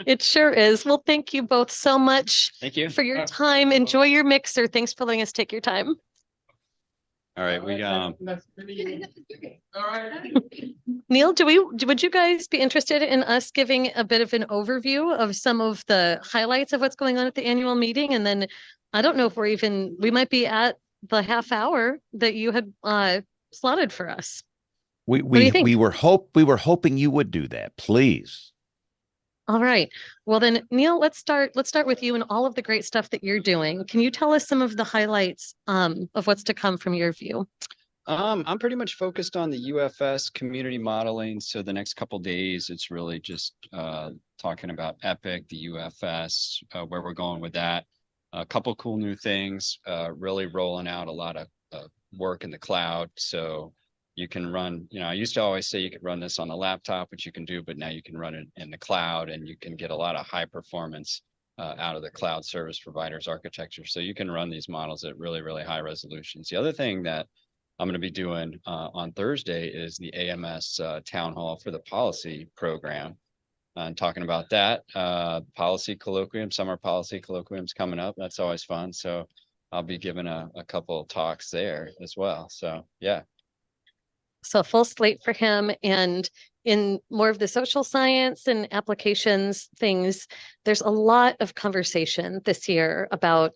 It sure is. Well, thank you both so much Thank you. for your time. Enjoy your mixer. Thanks for letting us take your time. All right, we All right. Neil, would you guys be interested in us giving a bit of an overview of some of the highlights of what's going on at the annual meeting? And then I don't know if we might be at the half hour that you had slotted for us. We do you think? we were hoping you would do that. Please. All right. Well then, Neil, let's start with you and all of the great stuff that you're doing. Can you tell us some of the highlights of what's to come from your view? I'm pretty much focused on the UFS community modeling. So the next couple days, it's really just talking about EPIC, the UFS, where we're going with that. A couple cool new things, really rolling out a lot of work in the cloud. So you can run, I used to always say you could run this on the laptop, which you can do, but now you can run it in the cloud and you can get a lot of high performance out of the cloud service providers architecture. So you can run these models at really, really high resolutions. The other thing that I'm going to be doing on Thursday is the AMS town hall for the policy program. and talking about that. Policy colloquium, summer policy colloquium's coming up. That's always fun. So I'll be giving a couple of talks there as well. So yeah. So full slate for him. And in more of the social science and applications things, there's a lot of conversation this year about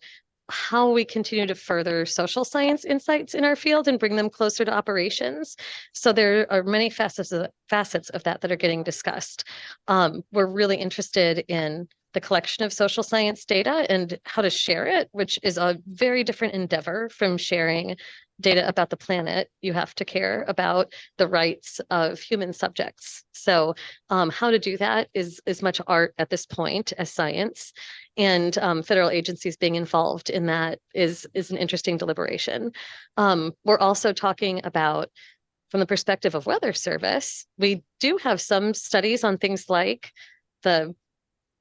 how we continue to further social science insights in our field and bring them closer to operations. So there are many facets of that are getting discussed. We're really interested in the collection of social science data and how to share it, which is a very different endeavor from sharing data about the planet. You have to care about the rights of human subjects. So how to do that is as much art at this point as science. And federal agencies being involved in that is an interesting deliberation. We're also talking about, from the perspective of Weather Service, we do have some studies on things like the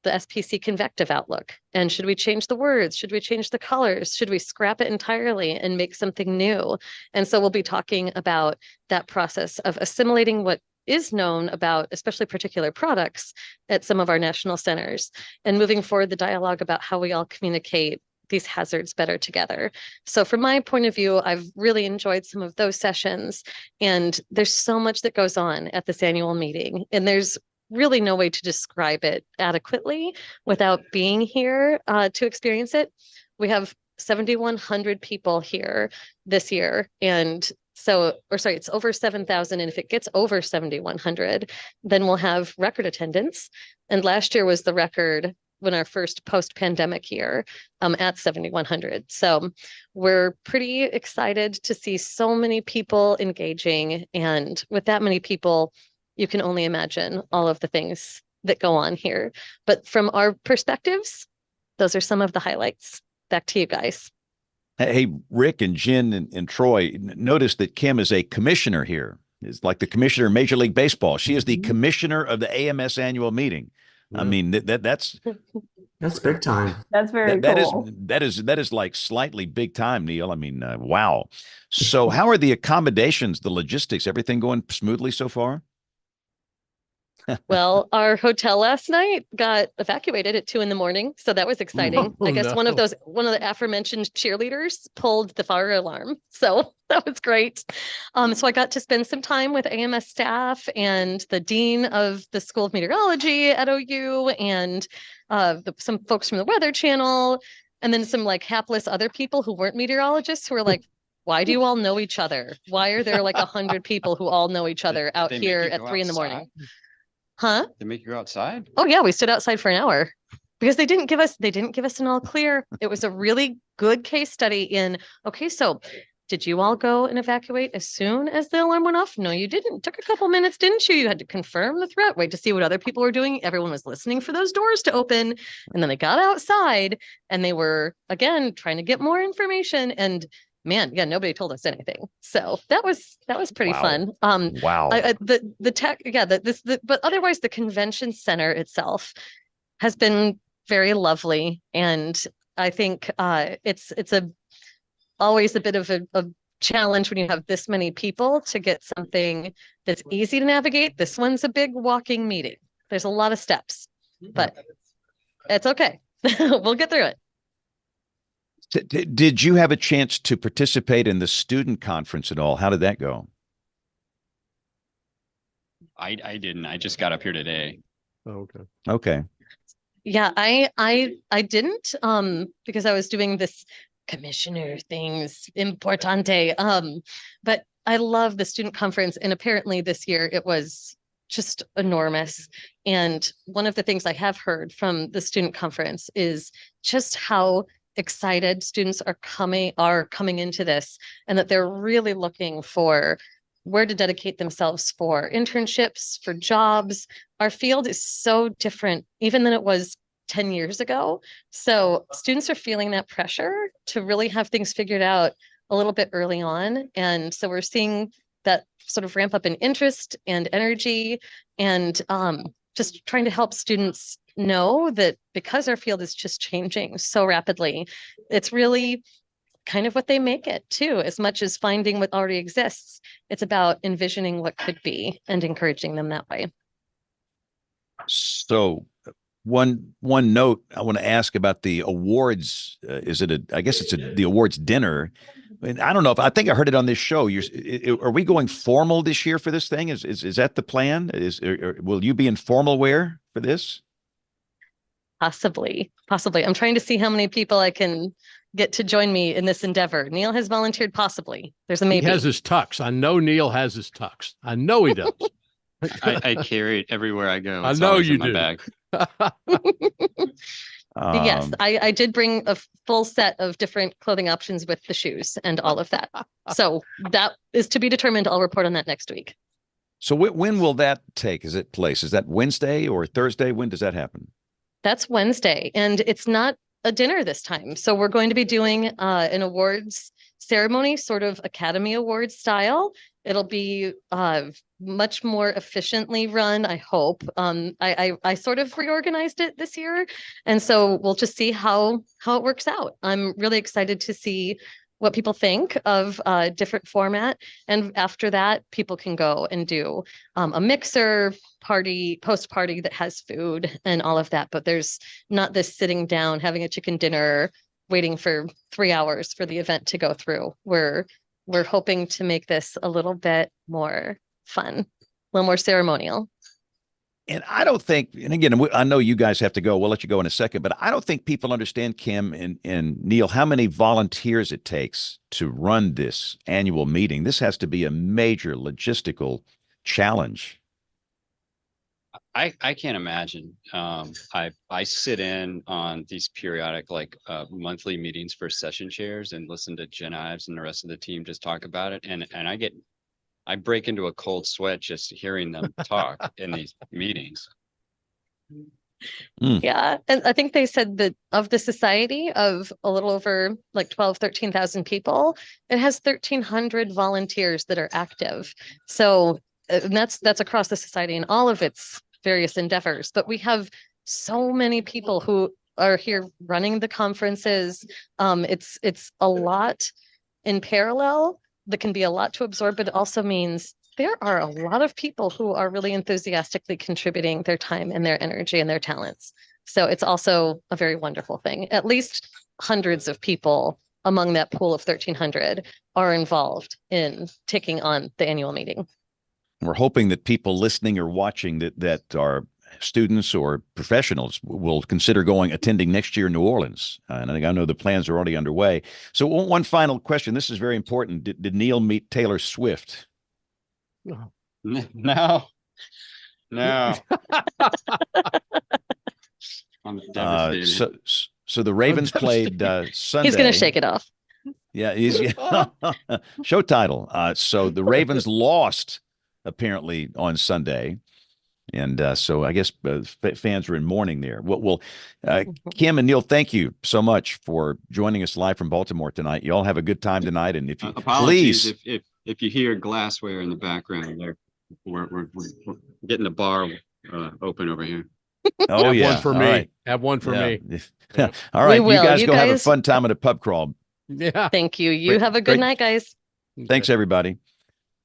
SPC convective outlook. And should we change the words? Should we change the colors? Should we scrap it entirely and make something new? And so we'll be talking about that process of assimilating what is known about, especially particular products at some of our national centers, and moving forward the dialogue about how we all communicate these hazards better together. So from my point of view, I've really enjoyed some of those sessions, and there's so much that goes on at this annual meeting, and there's really no way to describe it adequately without being here to experience it. We have 7,100 people here this year. And so, or sorry, it's over 7,000. And if it gets over 7,100, then we'll have record attendance. And last year was the record when our first post-pandemic year at 7,100. So we're pretty excited to see so many people engaging. And with that many people, you can only imagine all of the things that go on here. But from our perspectives, those are some of the highlights. Back to you guys. Hey, Rick and Jen and Troy, notice that Kim is a commissioner here. It's like the commissioner of Major League Baseball. She is the commissioner of the AMS annual meeting. I mean, that's big time. That's very cool. That is like slightly big time, Neil. I mean, wow. So how are the accommodations, the logistics, everything going smoothly so far? Well, our hotel last night got evacuated at 2 a.m. So that was exciting. I guess one of the aforementioned cheerleaders pulled the fire alarm. So that was great. So I got to spend some time with AMS staff and the dean of the School of Meteorology at OU, and some folks from the Weather Channel, and then some like hapless other people who weren't meteorologists who were like, why do you all know each other? Why are there like 100 people who all know each other out here at 3 a.m? Huh? They make you go outside? Oh yeah, we stood outside for an hour because they didn't give us an all clear. It was a really good case study in, okay, so did you all go and evacuate as soon as the alarm went off? No, you didn't. It took a couple minutes, didn't you? You had to confirm the threat, wait to see what other people were doing. Everyone was listening for those doors to open. And then they got outside and they were, again, trying to get more information. And man, yeah, nobody told us anything. So that was pretty fun. Wow. The tech, yeah, but otherwise the convention center itself has been very lovely. And I think it's always a bit of a challenge when you have this many people to get something that's easy to navigate. This one's a big walking meeting. There's a lot of steps, but it's okay. We'll get through it. Did you have a chance to participate in the student conference at all? How did that go? I didn't. I just got up here today. Oh, okay. Okay. Yeah, I didn't because I was doing this commissioner things importante. But I love the student conference, and apparently this year it was just enormous. And one of the things I have heard from the student conference is just how excited students are coming into this, and that they're really looking for where to dedicate themselves for internships, for jobs. Our field is so different even than it was 10 years ago. So students are feeling that pressure to really have things figured out a little bit early on. And so we're seeing that sort of ramp up in interest and energy, and just trying to help students know that because our field is just changing so rapidly, it's really kind of what they make it too. As much as finding what already exists, it's about envisioning what could be and encouraging them that way. So one note I want to ask about the awards. Is it I guess it's the awards dinner. And I don't know if I think I heard it on this show. Are we going formal this year for this thing? Is that the plan? Will you be in formal wear for this? Possibly. I'm trying to see how many people I can get to join me in this endeavor. Neil has volunteered possibly. There's a maybe. He has his tux. I know Neil has his tux. I know he does. I carry it everywhere I go. I It's know always you in my do. bag. Yes, I did bring a full set of different clothing options with the shoes and all of that. So that is to be determined. I'll report on that next week. So when will that take? Is it place? Is that Wednesday or Thursday? When does that happen? That's Wednesday, and it's not a dinner this time. So we're going to be doing an awards ceremony, sort of Academy Awards style. It'll be much more efficiently run, I hope. I sort of reorganized it this year, and so we'll just see how it works out. I'm really excited to see what people think of a different format. And after that, people can go and do a mixer party, post party that has food and all of that. But there's not this sitting down, having a chicken dinner, waiting for 3 hours for the event to go through. We're hoping to make this a little bit more fun, a little more ceremonial. And I don't think, and again, I know you guys have to go. We'll let you go in a second, but I don't think people understand, Kim and Neil, how many volunteers it takes to run this annual meeting. This has to be a major logistical challenge. I can't imagine. I sit in on these periodic monthly meetings for session chairs and listen to Jen Ives and the rest of the team just talk about it. And I break into a cold sweat just hearing them talk in these meetings. Yeah. And I think they said that of the society of a little over 13,000 people, it has 1,300 volunteers that are active. So and that's across the society and all of its various endeavors. But we have so many people who are here running the conferences. It's a lot in parallel. That can be a lot to absorb, but it also means there are a lot of people who are really enthusiastically contributing their time and their energy and their talents. So it's also a very wonderful thing. At least hundreds of people among that pool of 1,300 are involved in taking on the annual meeting. We're hoping that people listening or watching that are students or professionals will consider attending next year in New Orleans. And I know the plans are already underway. So one final question. This is very important. Did Neil meet Taylor Swift? No. I'm devastated. So the Ravens played Sunday. He's going to shake it off. Yeah, show title. So the Ravens lost apparently on Sunday. And so I guess fans are in mourning there. Well, Kim and Neil, thank you so much for joining us live from Baltimore tonight. You all have a good time tonight. And if you apologies if you hear glassware in the background, we're getting the bar open over here. Oh, have yeah. One for all me. Right. Have one for me. All right. We You will. guys You go have a guys- fun time at a pub crawl. Yeah. Thank you. You Great- have a good great. night, guys. Thanks, everybody.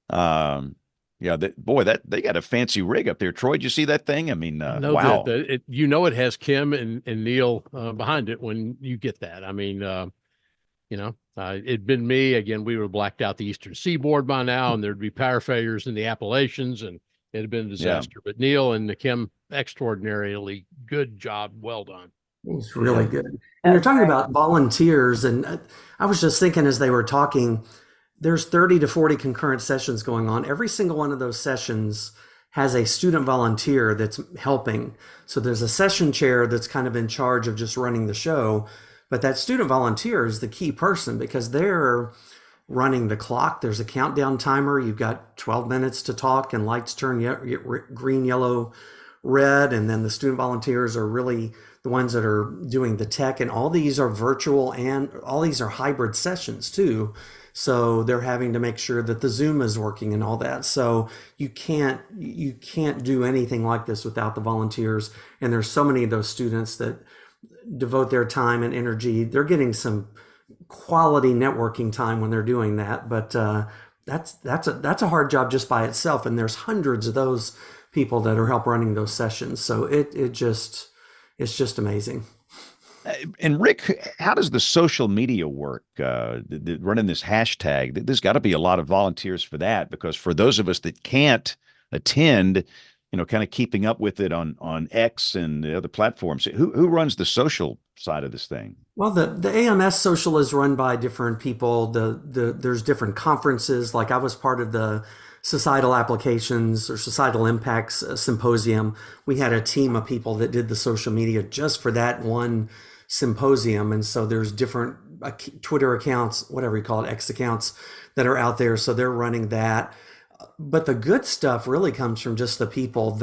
Yeah, that they got a fancy rig up there. Troy, did you see that thing? I mean, No, wow. it has Kim and Neil behind it when you get that. I mean, it'd been me again. We were blacked out the Eastern Seaboard by now, and there'd be power failures in the Appalachians, and it had been a disaster. But Neil and Kim, extraordinarily good job. Well done. It's really good. And you're talking about volunteers, and I was just thinking as they were talking, there's 30 to 40 concurrent sessions going on. Every single one of those sessions has a student volunteer that's helping. So there's a session chair that's kind of in charge of just running the show, but that student volunteer is the key person because they're running the clock. There's a countdown timer. You've got 12 minutes to talk and lights turn green, yellow, red. And then the student volunteers are really the ones that are doing the tech, and all these are virtual and all these are hybrid sessions too. So they're having to make sure that the Zoom is working and all that. So you can't do anything like this without the volunteers. And there's so many of those students that devote their time and energy. They're getting some quality networking time when they're doing that. But that's a hard job just by itself. And there's hundreds of those people that are help running those sessions. So it's just amazing. And Rick, how does the social media work? Running this hashtag, there's got to be a lot of volunteers for that, because for those of us that can't attend, kind of keeping up with it on X and the other platforms, who runs the social side of this thing? Well, the AMS social is run by different people. There's different conferences. Like I was part of the Societal Applications or Societal Impacts Symposium. We had a team of people that did the social media just for that one symposium. And so there's different Twitter accounts, whatever you call it, X accounts that are out there. So they're running that. But the good stuff really comes from just the people.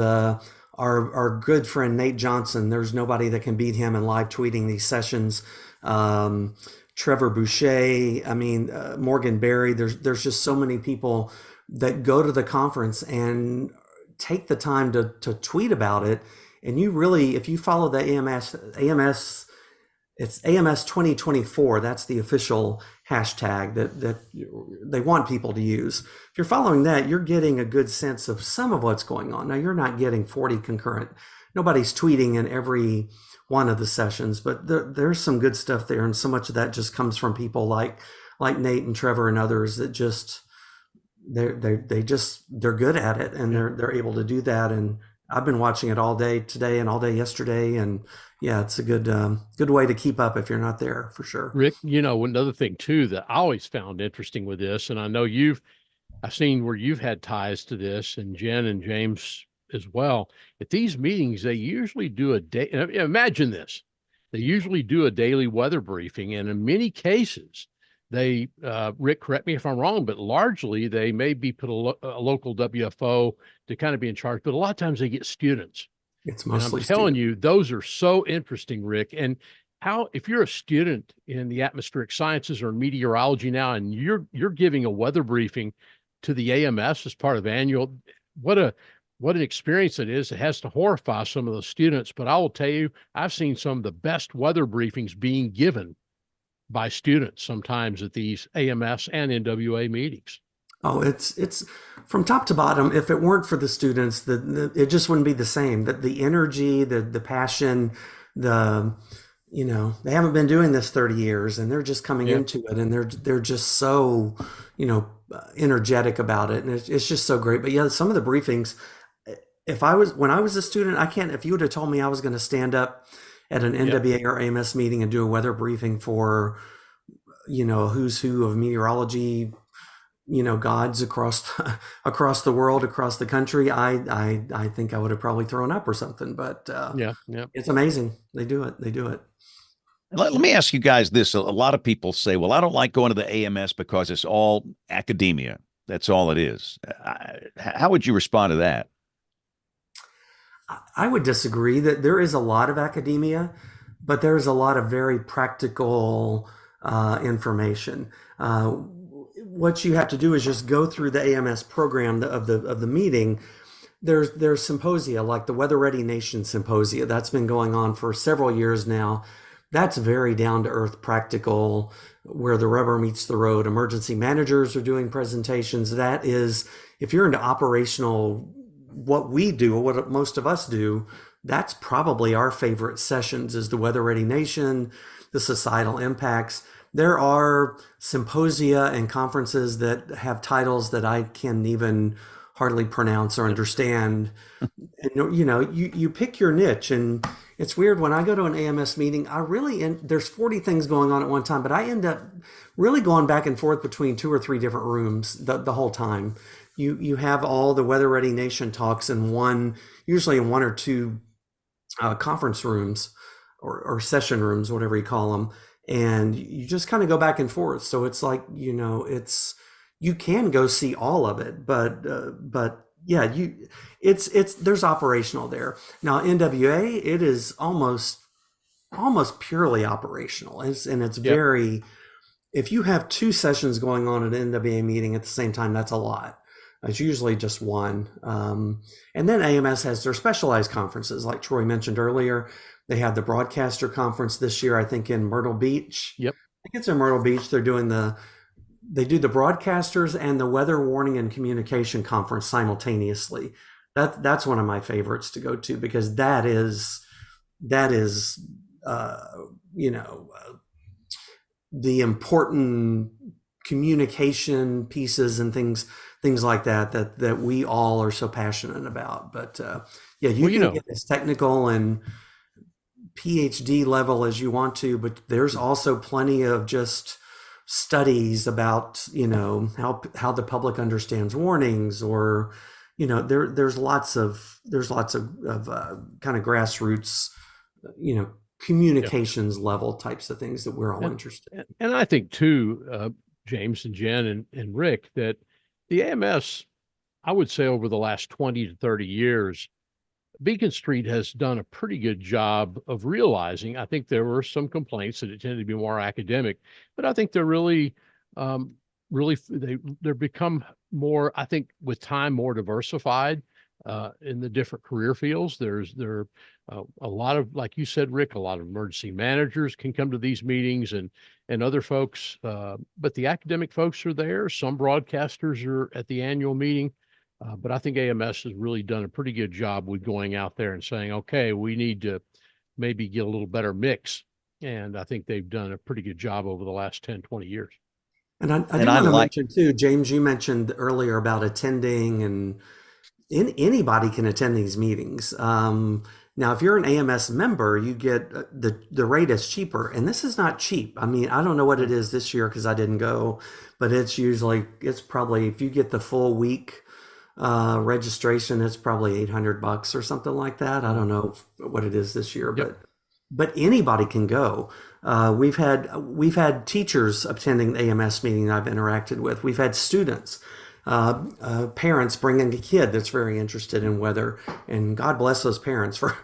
Our good friend Nate Johnson, there's nobody that can beat him in live tweeting these sessions. Trevor Boucher, Morgan Berry. There's just so many people that go to the conference and take the time to tweet about it. And you really, if you follow the AMS, it's AMS 2024. That's the official hashtag that they want people to use. If you're following that, you're getting a good sense of some of what's going on. Now, you're not getting 40 concurrent. Nobody's tweeting in every one of the sessions, but there's some good stuff there. And so much of that just comes from people like Nate and Trevor and others that just, they're good at it, and they're able to do that. And I've been watching it all day today and all day yesterday. And yeah, it's a good way to keep up if you're not there, for sure. Rick, another thing too that I always found interesting with this, and I know I've seen where you've had ties to this, and Jen and James as well. At these meetings, they usually do a day. Imagine this: they usually do a daily weather briefing, and in many cases, they, Rick, correct me if I'm wrong, but largely they may be put a local WFO to kind of be in charge, but a lot of times they get students. It's mostly I'm telling you, those are so interesting, Rick. And if you're a student in the atmospheric sciences or meteorology now, and you're giving a weather briefing to the AMS as part of annual, what an experience it is. It has to horrify some of those students, but I will tell you, I've seen some of the best weather briefings being given by students sometimes at these AMS and NWA meetings. Oh, it's from top to bottom. If it weren't for the students, it just wouldn't be the same. The energy, the passion, they haven't been doing this 30 years, and they're just coming into it, and they're just so, energetic about it, and it's just so great. But yeah, some of the briefings, when I was a student, if you would have told me I was going to stand up at an NWA or AMS meeting and do a weather briefing for, a who's who of meteorology, gods across the world, across the country, I think I would have probably thrown up or something. But it's amazing. They do it. Let me ask you guys this. A lot of people say, well, I don't like going to the AMS because it's all academia. That's all it is. How would you respond to that? I would disagree. That there is a lot of academia, but there's a lot of very practical information. What you have to do is just go through the AMS program of the meeting. There's symposia like the Weather Ready Nation Symposia that's been going on for several years now. That's very down to earth, practical, where the rubber meets the road. Emergency managers are doing presentations. That is, if you're into operational, what we do, what most of us do, that's probably our favorite sessions, is the Weather Ready Nation, the Societal Impacts. There are symposia and conferences that have titles that I can even hardly pronounce or understand. And, you pick your niche. And it's weird, when I go to an AMS meeting, there's 40 things going on at one time, but I end up really going back and forth between 2 or 3 different rooms the whole time. You have all the Weather Ready Nation talks usually in 1 or 2 conference rooms or session rooms, whatever you call them. And you just kind of go back and forth. So it's like, you can go see all of it, but yeah, there's operational there. Now, NWA, it is almost purely operational. It's very, if you have 2 sessions going on at an NWA meeting at the same time, that's a lot. It's usually just one. And then AMS has their specialized conferences, like Troy mentioned earlier. They had the broadcaster conference this year, I think, in Myrtle Beach. Yep. I think it's in Myrtle Beach. They do the broadcasters and the weather warning and communication conference simultaneously. That's one of my favorites to go to, because that is uh, you know the important communication pieces and things like that we all are so passionate about. But yeah, you Well, can get as technical and PhD level as you want to, but there's also plenty of just studies about, how the public understands warnings, or there's lots of kind of grassroots, communications level types of things that we're all interested in. And I think too, James and Jen and Rick, that the AMS, I would say over the last 20 to 30 years, Beacon Street has done a pretty good job of realizing. I think there were some complaints that it tended to be more academic, but I think they're really, they're become more, I think with time, more diversified in the different career fields. There a lot of, like you said, Rick, a lot of emergency managers can come to these meetings, and other folks, but the academic folks are there. Some broadcasters are at the annual meeting. But I think AMS has really done a pretty good job with going out there and saying, okay, we need to maybe get a little better mix. And I think they've done a pretty good job over the last 10, 20 years. And I do want to mention too, James, you mentioned earlier about attending, and anybody can attend these meetings. Now, if you're an AMS member, you get the rate is cheaper, and this is not cheap. I mean, I don't know what it is this year because I didn't go, but it's probably, if you get the full week registration, it's probably $800 or something like that. I don't know what it is this year, but anybody can go. We've had teachers attending the AMS meeting I've interacted with. We've had students, parents bringing a kid that's very interested in weather, and God bless those parents for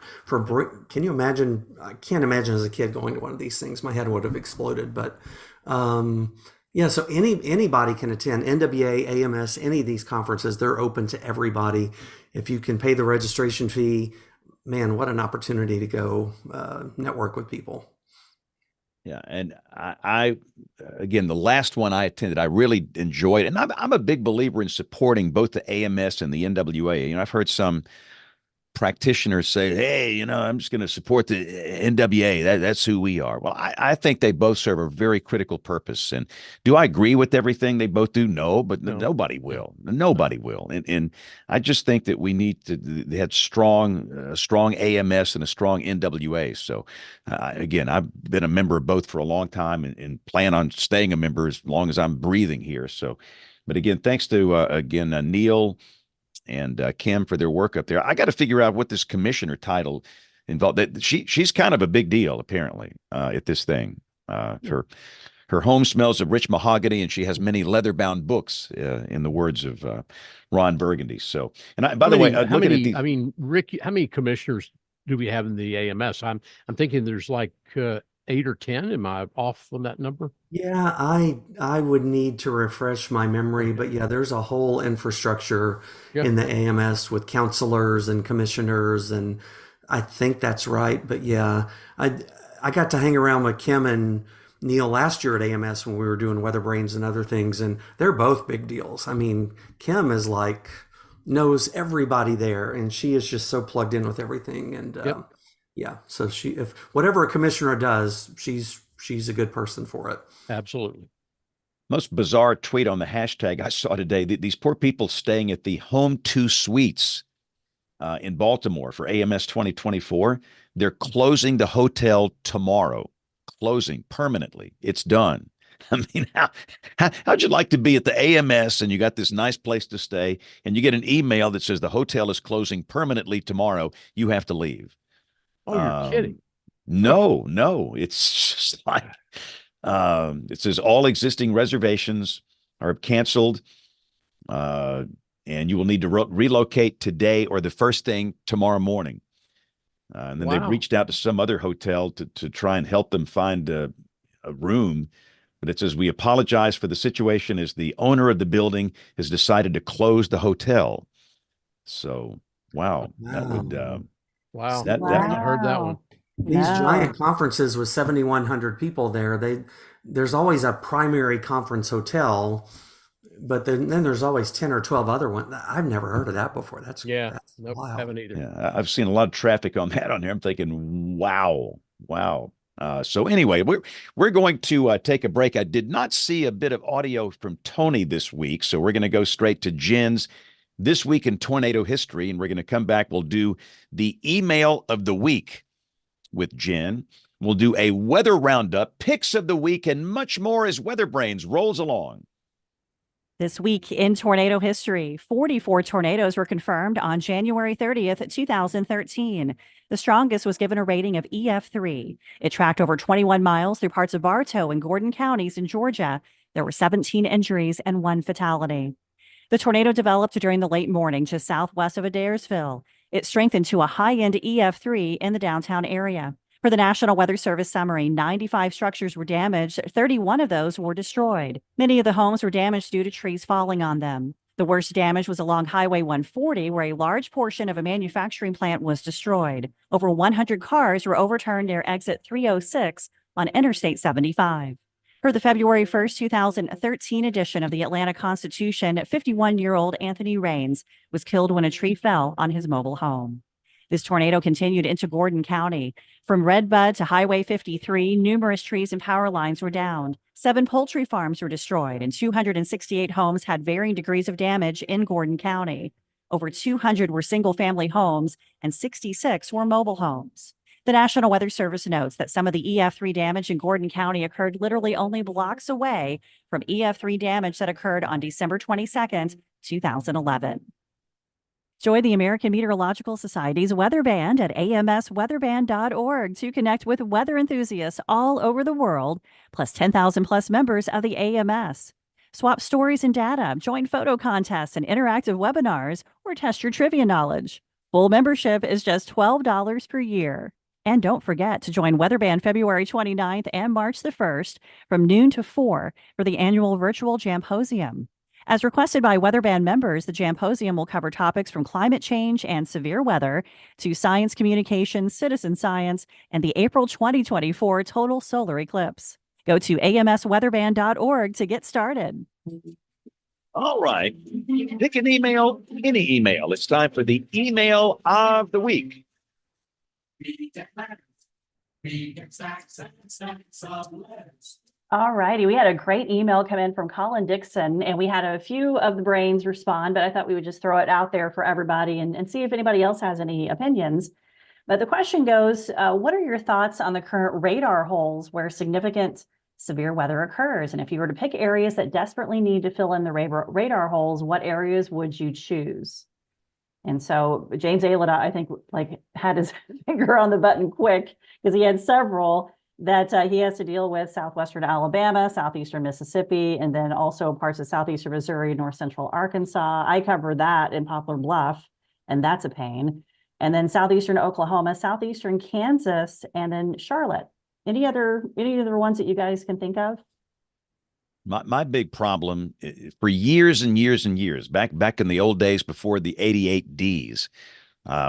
can you imagine? I can't imagine as a kid going to one of these things. My head would have exploded. But yeah, so anybody can attend NWA, AMS, any of these conferences. They're open to everybody. If you can pay the registration fee, man, what an opportunity to go network with people. Yeah, and I again, the last one I attended, I really enjoyed it, and I'm a big believer in supporting both the AMS and the NWA. I've heard some practitioners say, hey, I'm just going to support the NWA. That's who we are. Well, I think they both serve a very critical purpose. And do I agree with everything they both do? No, but nobody will. Nobody will. And I just think that we need to, they had strong AMS and a strong NWA. So again, I've been a member of both for a long time, and plan on staying a member as long as I'm breathing here. So, but again, thanks to, Neil and Kim for their work up there. I got to figure out what this commissioner title involved. That she's kind of a big deal apparently at this thing. Her home smells of rich mahogany, and she has many leather-bound books, in the words of Ron Burgundy. So, and by the way, looking at these, I mean, Rick, how many commissioners do we have in the AMS? I'm thinking there's like 8 or 10. Am I off on that number? Yeah, I would need to refresh my memory, but yeah, there's a whole infrastructure in the AMS with counselors and commissioners, and I think that's right. But yeah, I got to hang around with Kim and Neil last year at AMS when we were doing WeatherBrains and other things, and they're both big deals. I mean, Kim is like knows everybody there, and she is just so plugged in with everything. And yeah, so if whatever a commissioner does, she's a good person for it. Absolutely. Most bizarre tweet on the hashtag I saw today. These poor people staying at the Home 2 Suites in Baltimore for AMS 2024. They're closing the hotel tomorrow. Closing permanently. It's done. I mean, how'd you like to be at the AMS and you got this nice place to stay, and you get an email that says the hotel is closing permanently tomorrow. You have to leave. Oh, you're kidding. No, it's just like, it says all existing reservations are canceled, and you will need to relocate today or the first thing tomorrow morning. And then they've reached out to some other hotel to try and help them find a room. But it says, we apologize for the situation as the owner of the building has decided to close the hotel. So, wow. That would, wow. I've not heard that one. These giant conferences with 7,100 people there, there's always a primary conference hotel but then there's always 10 or 12 other ones. I've never heard of that before. That's Nope, wild. haven't either. Yeah, I've seen a lot of traffic on that on here. I'm thinking, wow, wow. So anyway, we're going to take a break. I did not see a bit of audio from Tony this week, so we're going to go straight to Jen's This Week in Tornado History, and we're going to come back. We'll do the email of the week with Jen. We'll do a weather roundup, picks of the week, and much more as WeatherBrains rolls along. This week in tornado history, 44 tornadoes were confirmed on January 30th, 2013. The strongest was given a rating of EF3. It tracked over 21 miles through parts of Bartow and Gordon counties in Georgia. There were 17 injuries and 1 fatality. The tornado developed during the late morning just southwest of Adairsville. It strengthened to a high-end EF3 in the downtown area. For the National Weather Service summary, 95 structures were damaged, 31 of those were destroyed. Many of the homes were damaged due to trees falling on them. The worst damage was along Highway 140, where a large portion of a manufacturing plant was destroyed. Over 100 cars were overturned near exit 306 on Interstate 75. For the February 1st, 2013 edition of the Atlanta Constitution, 51-year-old Anthony Raines was killed when a tree fell on his mobile home. This tornado continued into Gordon County. From Redbud to Highway 53, numerous trees and power lines were downed. 7 poultry farms were destroyed, and 268 homes had varying degrees of damage in Gordon County. Over 200 were single-family homes, and 66 were mobile homes. The National Weather Service notes that some of the EF3 damage in Gordon County occurred literally only blocks away from EF3 damage that occurred on December 22nd, 2011. Join the American Meteorological Society's Weather Band at amsweatherband.org to connect with weather enthusiasts all over the world, plus 10,000 plus members of the AMS. Swap stories and data, join photo contests and interactive webinars, or test your trivia knowledge. Full membership is just $12 per year. And don't forget to join WeatherBand February 29th and March the 1st from noon to 4 for the annual virtual Jamposium. As requested by WeatherBand members, the Jamposium will cover topics from climate change and severe weather to science communication, citizen science, and the April 2024 total solar eclipse. Go to amsweatherband.org to get started. All right. Pick an email, any email. It's time for the email of the week. All righty. We had a great email come in from Colin Dixon, and we had a few of the brains respond, but I thought we would just throw it out there for everybody and see if anybody else has any opinions. But the question goes, what are your thoughts on the current radar holes where significant severe weather occurs? And if you were to pick areas that desperately need to fill in the radar holes, what areas would you choose? And so James Alida, I think, had his finger on the button quick because he had several that he has to deal with: southwestern Alabama, southeastern Mississippi, and then also parts of southeastern Missouri, north central Arkansas. I covered that in Poplar Bluff, and that's a pain. And then southeastern Oklahoma, southeastern Kansas, and then Charlotte. Any other ones that you guys can think of? My big problem for years and years and years, back in the old days before the 88 Ds,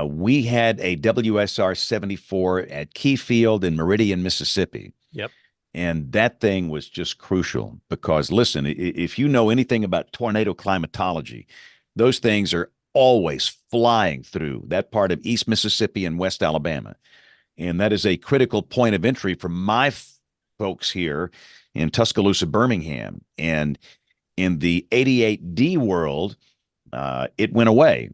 we had a WSR 74 at Keyfield in Meridian, Mississippi. Yep. And that thing was just crucial because, listen, if you know anything about tornado climatology, those things are always flying through that part of East Mississippi and West Alabama. And that is a critical point of entry for my folks here in Tuscaloosa, Birmingham. And in the 88D world, it went away.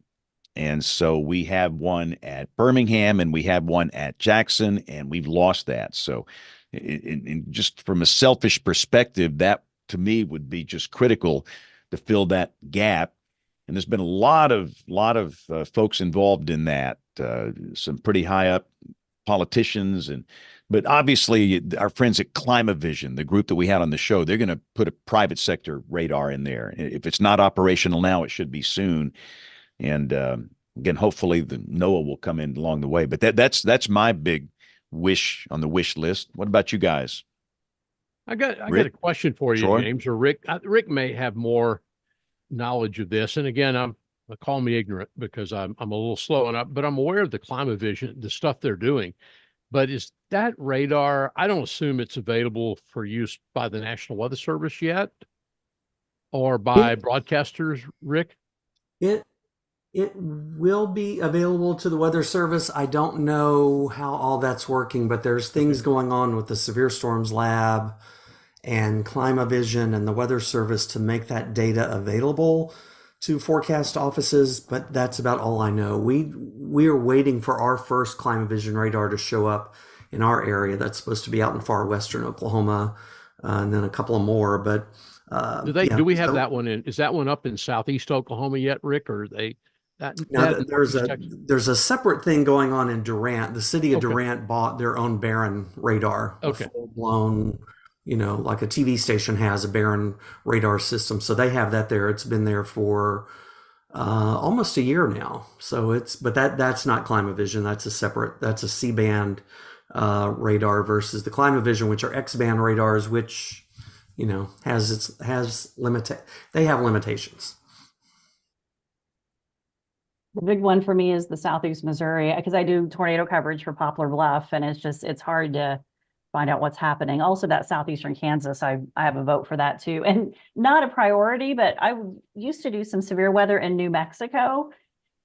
And so we have one at Birmingham and we have one at Jackson, and we've lost that. So just from a selfish perspective, that to me would be just critical to fill that gap. And there's been a lot of folks involved in that, some pretty high up politicians, but obviously our friends at Climavision, the group that we had on the show, they're going to put a private sector radar in there. If it's not operational now, it should be soon. And again, hopefully the NOAA will come in along the way. But that's my big wish on the wish list. What about you guys? I got a question for you, Troy? James, or Rick. Rick may have more knowledge of this. And again, call me ignorant because I'm a little slow but I'm aware of the Climavision, the stuff they're doing. But is that radar, I don't assume it's available for use by the National Weather Service yet. or by broadcasters, Rick? It will be available to the Weather Service. I don't know how all that's working, but there's things going on with the Severe Storms Lab and Climavision and the Weather Service to make that data available to forecast offices, but that's about all I know. We are waiting for our first Climavision radar to show up in our area. That's supposed to be out in far western Oklahoma, and then a couple of more. But do we have that one in? Is that one up in southeast Oklahoma yet, Rick? Or are they? There's a separate thing going on in Durant. The city of Durant bought their own Barron radar, a full blown, like a TV station has a Barron radar system. So they have that there. It's been there for almost a year now. So but that's not Climavision. That's a C-band radar versus the Climavision, which are X-band radars, which they have limitations. The big one for me is the Southeast Missouri, because I do tornado coverage for Poplar Bluff, and it's hard to find out what's happening. Also, that southeastern Kansas, I have a vote for that too. And not a priority, but I used to do some severe weather in New Mexico.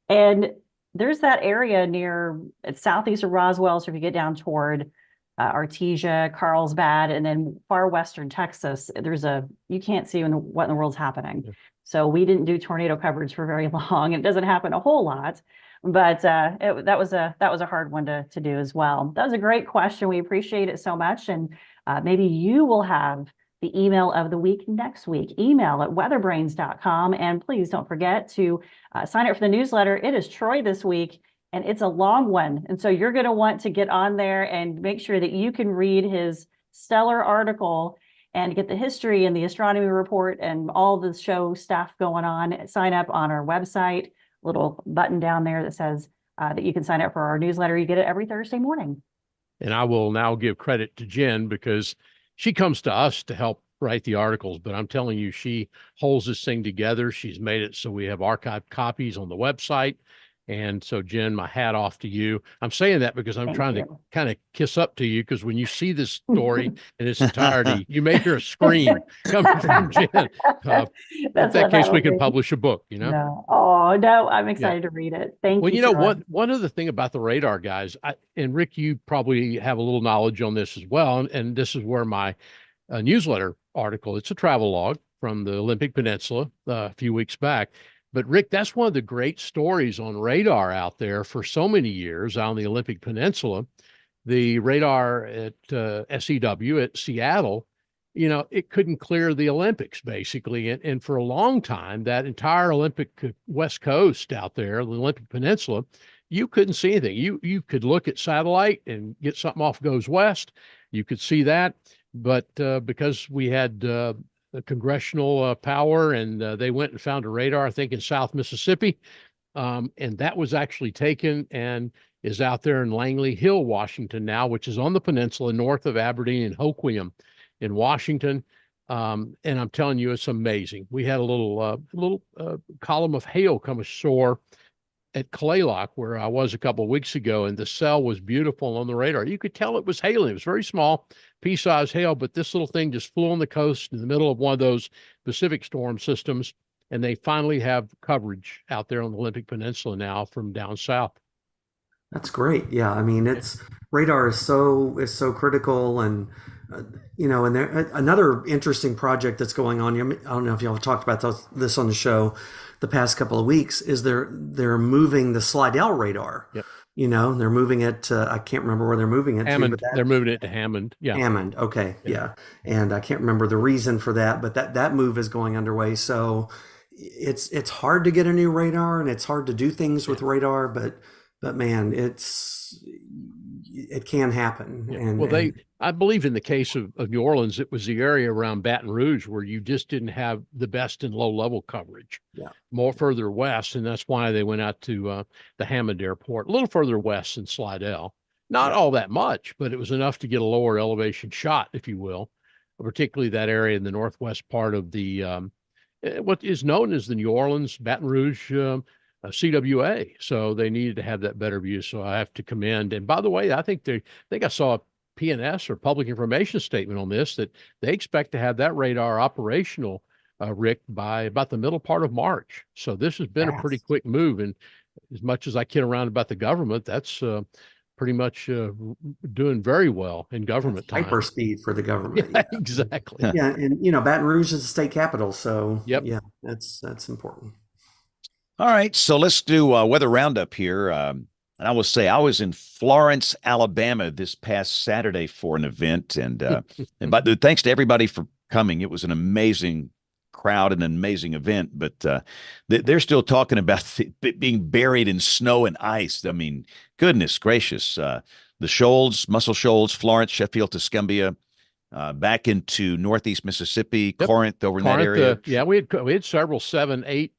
And there's that area it's southeast of Roswell. So if you get down toward Artesia, Carlsbad, and then far western Texas, you can't see what in the world's happening. Yeah. So we didn't do tornado coverage for very long. It doesn't happen a whole lot, but that was a hard one to do as well. That was a great question. We appreciate it so much. And maybe you will have the email of the week next week. Email at weatherbrains.com. And please don't forget to sign up for the newsletter. It is Troy this week, and it's a long one. And so you're going to want to get on there and make sure that you can read his stellar article and get the history and the astronomy report and all the show stuff going on. Sign up on our website, little button down there that says that you can sign up for our newsletter. You get it every Thursday morning. And I will now give credit to Jen, because she comes to us to help write the articles, but I'm telling you, she holds this thing together. She's made it so we have archived copies on the website. And so, Jen, my hat off to you. I'm saying that because I'm trying to kind of kiss up to you, because when you see this story in its entirety, you may hear a scream coming from Jen. In that case, we can publish a book, No. Oh, no, I'm excited to read it. Thank you. Well, one other thing about the radar, guys, and Rick, you probably have a little knowledge on this as well. And this is where my newsletter article, it's a travel log from the Olympic Peninsula a few weeks back. But Rick, that's one of the great stories on radar out there for so many years out on the Olympic Peninsula. The radar at SEW at Seattle, it couldn't clear the Olympics basically. And for a long time, that entire Olympic West Coast out there, the Olympic Peninsula, you couldn't see anything. You could look at satellite and get something off goes west. You could see that. But because we had the congressional power, and they went and found a radar, I think in South Mississippi. And that was actually taken and is out there in Langley Hill, Washington now, which is on the peninsula north of Aberdeen and Hoquiam in Washington. And I'm telling you, it's amazing. We had a little column of hail come ashore at Claylock, where I was a couple of weeks ago, and the cell was beautiful on the radar. You could tell it was hailing. It was very small, pea-sized hail, but this little thing just flew on the coast in the middle of one of those Pacific storm systems, and they finally have coverage out there on the Olympic Peninsula now from down south. That's great. Yeah, I mean, radar is so critical, and and there another interesting project that's going on. I don't know if y'all have talked about this on the show the past couple of weeks. Is they're moving the Slidell radar. Yep. They're moving it to, I can't remember where they're moving it Hammond. to. They're moving it to Hammond. Yeah. Hammond. Okay. Yeah. And I can't remember the reason for that, but that move is going underway. So it's hard to get a new radar, and it's hard to do things with radar, but man, it can happen. Yeah. And I believe in the case of New Orleans, it was the area around Baton Rouge where you just didn't have the best and low level coverage. Yeah. More further west, and that's why they went out to the Hammond Airport, a little further west than Slidell. Not all that much, but it was enough to get a lower elevation shot, if you will, particularly that area in the northwest part of the what is known as the New Orleans, Baton Rouge CWA. So they needed to have that better view. So I have to commend. And by the way, I think I saw a PNS or public information statement on this, that they expect to have that radar operational Rick, by about the middle part of March. So this has been a pretty Fast. quick move. And as much as I kid around about the government, that's pretty much doing very well in government time. Hyper speed for the government. Yeah, exactly. Yeah, and Baton Rouge is the state capital, so Yep. yeah, that's important. All right, so let's do weather roundup here. And I will say I was in Florence, Alabama this past Saturday for an event, and but thanks to everybody for coming. It was an amazing crowd, an amazing event. But they're still talking about being buried in snow and ice. I mean, goodness gracious! The Shoals, Muscle Shoals, Florence, Sheffield, Tuscumbia, back into Northeast Mississippi, Yep. Corinth, over in that area. Yeah, we had several 7, 8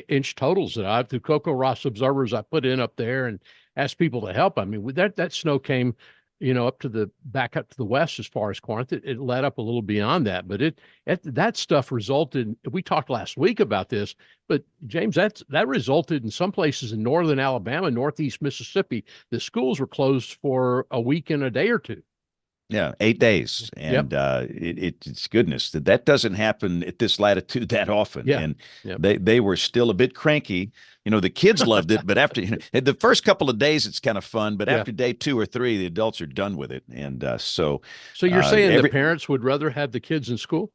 inch totals that I've, through Cocoa Ross observers, I put in up there and asked people to help. I mean, that snow came, up to the west as far as Corinth. It led up a little beyond that, but that stuff resulted. We talked last week about this, but James, that resulted in some places in northern Alabama, northeast Mississippi, the schools were closed for a week and a day or two. Yeah, 8 days, and it's goodness that doesn't happen at this latitude that often. Yeah. And Yep. they were still a bit cranky. The kids loved it, but after the first couple of days, it's kind of fun. But after day 2 or 3, the adults are done with it, and so. So you're saying the parents would rather have the kids in school?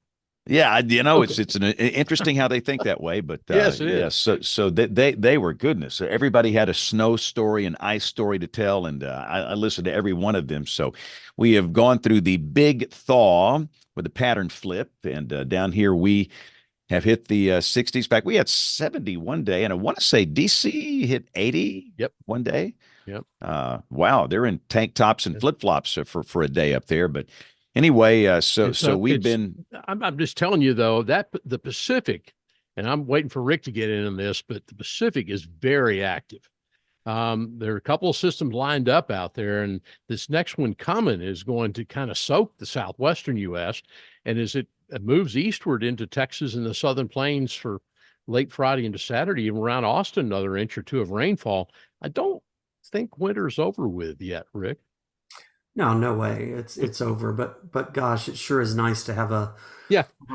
Yeah, it's interesting how they think that way, but yes, it is. So they were goodness. Everybody had a snow story, an ice story to tell, and I listened to every one of them. So we have gone through the big thaw with a pattern flip, and down here we have hit the 60s. In fact, we had 70 one day, and I want to say DC hit 80. Yep. One day. Yep. Wow, they're in tank tops and flip flops for a day up there, but. Anyway, so we've been. I'm just telling you though that the Pacific, and I'm waiting for Rick to get in on this, but the Pacific is very active. There are a couple of systems lined up out there, and this next one coming is going to kind of soak the southwestern U.S. And as it moves eastward into Texas and the southern plains for late Friday into Saturday, even around Austin, another inch or two of rainfall. I don't think winter's over with yet, Rick. No way. It's over. But gosh, it sure is nice to have a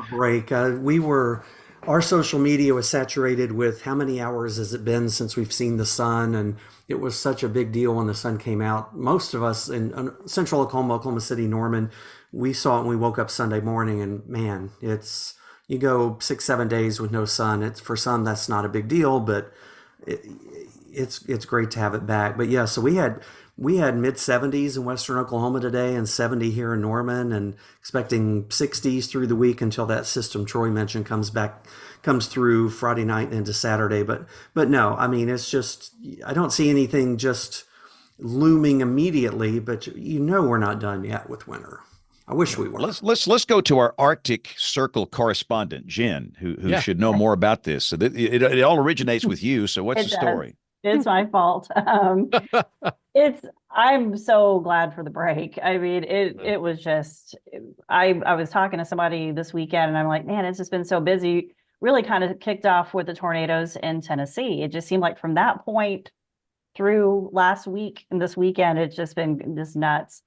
break. Our social media was saturated with how many hours has it been since we've seen the sun, and it was such a big deal when the sun came out. Most of us in central Oklahoma City, Norman, we saw it when we woke up Sunday morning, and man, you go 6-7 days with no sun. For some that's not a big deal, but it's great to have it back. But yeah, so we had mid 70s in western Oklahoma today and 70 here in Norman, and expecting 60s through the week until that system Troy mentioned comes through Friday night and into Saturday. But no, I mean, it's just, I don't see anything just looming immediately, but we're not done yet with winter. I wish we were. Let's go to our Arctic Circle correspondent, Jen, who should know more about this. So it all originates with you. So what's the story? It's my fault. I'm so glad for the break. I mean, it was just, I was talking to somebody this weekend and I'm like, man, it's just been so busy. Really kind of kicked off with the tornadoes in Tennessee. It just seemed like from that point through last week and this weekend, it's just been just nuts.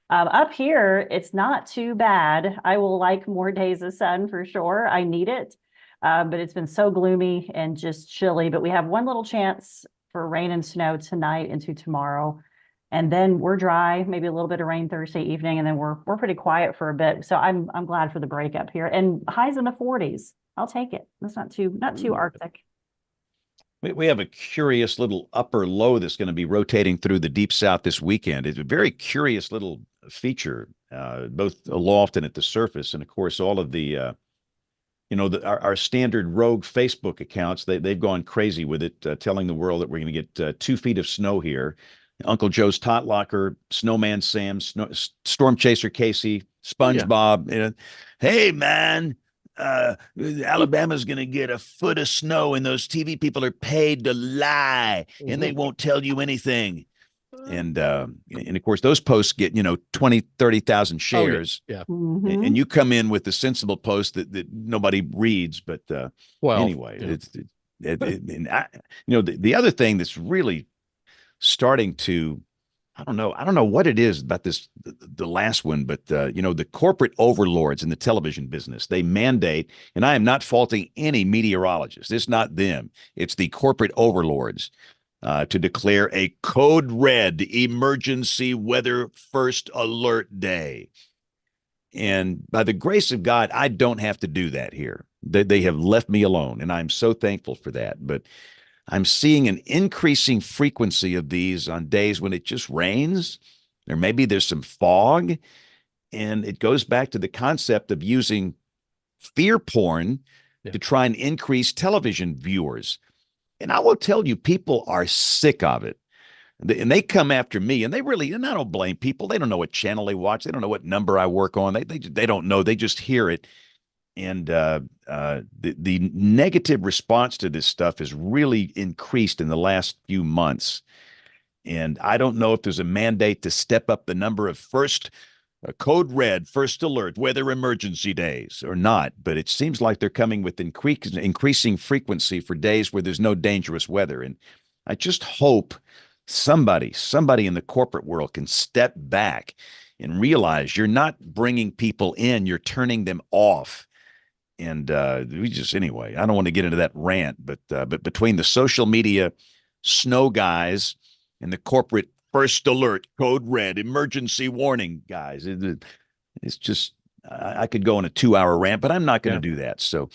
Up here, it's not too bad. I will like more days of sun for sure. I need it. But it's been so gloomy and just chilly. But we have one little chance for rain and snow tonight into tomorrow. And then we're dry, maybe a little bit of rain Thursday evening, and then we're pretty quiet for a bit. So I'm glad for the break up here. And highs in the 40s. I'll take it. That's not too Arctic. We have a curious little upper low that's going to be rotating through the deep south this weekend. It's a very curious little feature, both aloft and at the surface. And of course, all of the our standard rogue Facebook accounts, they've gone crazy with it, telling the world that we're going to get 2 feet of snow here. Uncle Joe's Tot Locker, Snowman Sam, Storm Chaser Casey, SpongeBob. Hey, man, Alabama's going to get a foot of snow, and those TV people are paid to lie, and they won't tell you anything. And of course, those posts get 20, 30,000 shares. Oh, yeah. And you come in with the sensible post that nobody reads. But anyway, the other thing that's really starting to I don't know. I don't know what it is about this, the last one, but the corporate overlords in the television business, they mandate, and I am not faulting any meteorologists. It's not them. It's the corporate overlords to declare a code red emergency weather first alert day. And by the grace of God, I don't have to do that here. They have left me alone, and I'm so thankful for that. But I'm seeing an increasing frequency of these on days when it just rains, or maybe there's some fog. And it goes back to the concept of using fear porn to try and increase television viewers. And I will tell you, people are sick of it. And they come after me, and and I don't blame people. They don't know what channel they watch. They don't know what number I work on. They don't know. They just hear it. And the negative response to this stuff has really increased in the last few months. And I don't know if there's a mandate to step up the number of code red, first alert, weather emergency days or not. But it seems like they're coming with increasing frequency for days where there's no dangerous weather. And I just hope somebody in the corporate world can step back and realize you're not bringing people in, you're turning them off. And anyway, I don't want to get into that rant, but between the social media snow guys and the corporate first alert, code red, emergency warning guys, it's just, I could go on a 2-hour rant, but I'm not going to do that. So,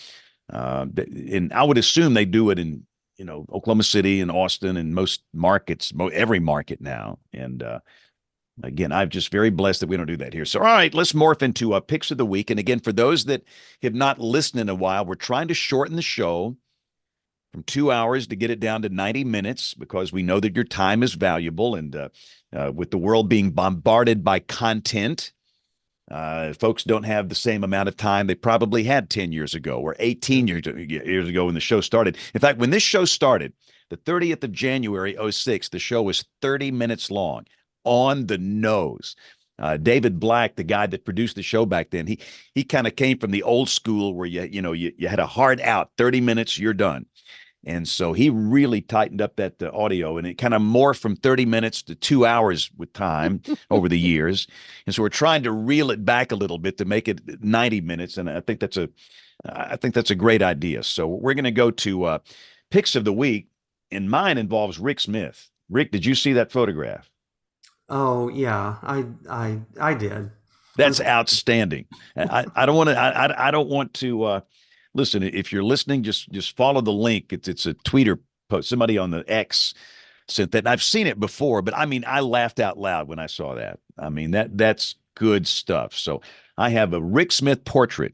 and I would assume they do it in, Oklahoma City and Austin and most markets, every market now. And, again, I'm just very blessed that we don't do that here. So, all right, let's morph into picks of the week. And again, for those that have not listened in a while, we're trying to shorten the show from 2 hours to get it down to 90 minutes because we know that your time is valuable. And with the world being bombarded by content, folks don't have the same amount of time they probably had 10 years ago or 18 years ago when the show started. In fact, when this show started, the 30th of January, 2006, the show was 30 minutes long. On the nose. David Black, the guy that produced the show back then, he kind of came from the old school where you had a hard out, 30 minutes, you're done. And so he really tightened up that audio, and it kind of morphed from 30 minutes to 2 hours with time over the years. And so we're trying to reel it back a little bit to make it 90 minutes. And I think that's a great idea. So we're going to go to picks of the week, and mine involves Rick Smith. Rick, did you see that photograph? Oh yeah, I did. That's outstanding. I don't want to. I don't want to. Listen, if you're listening, just follow the link. It's a Twitter post. Somebody on the X sent that. And I've seen it before, but I mean, I laughed out loud when I saw that. I mean, that's good stuff. So I have a Rick Smith portrait.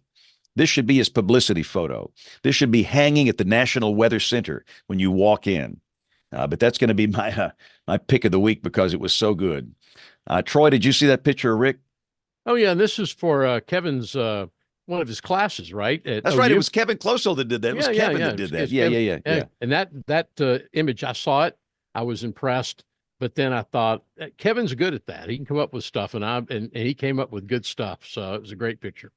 This should be his publicity photo. This should be hanging at the National Weather Center when you walk in. But that's going to be my pick of the week because it was so good. Troy, did you see that picture of Rick? Oh yeah, and this is for Kevin's one of his classes, right? That's right. It was Kevin Closel that did that. It was Kevin that did that. Yeah. And that image, I saw it. I was impressed, but then I thought Kevin's good at that. He can come up with stuff, and he came up with good stuff. So it was a great picture.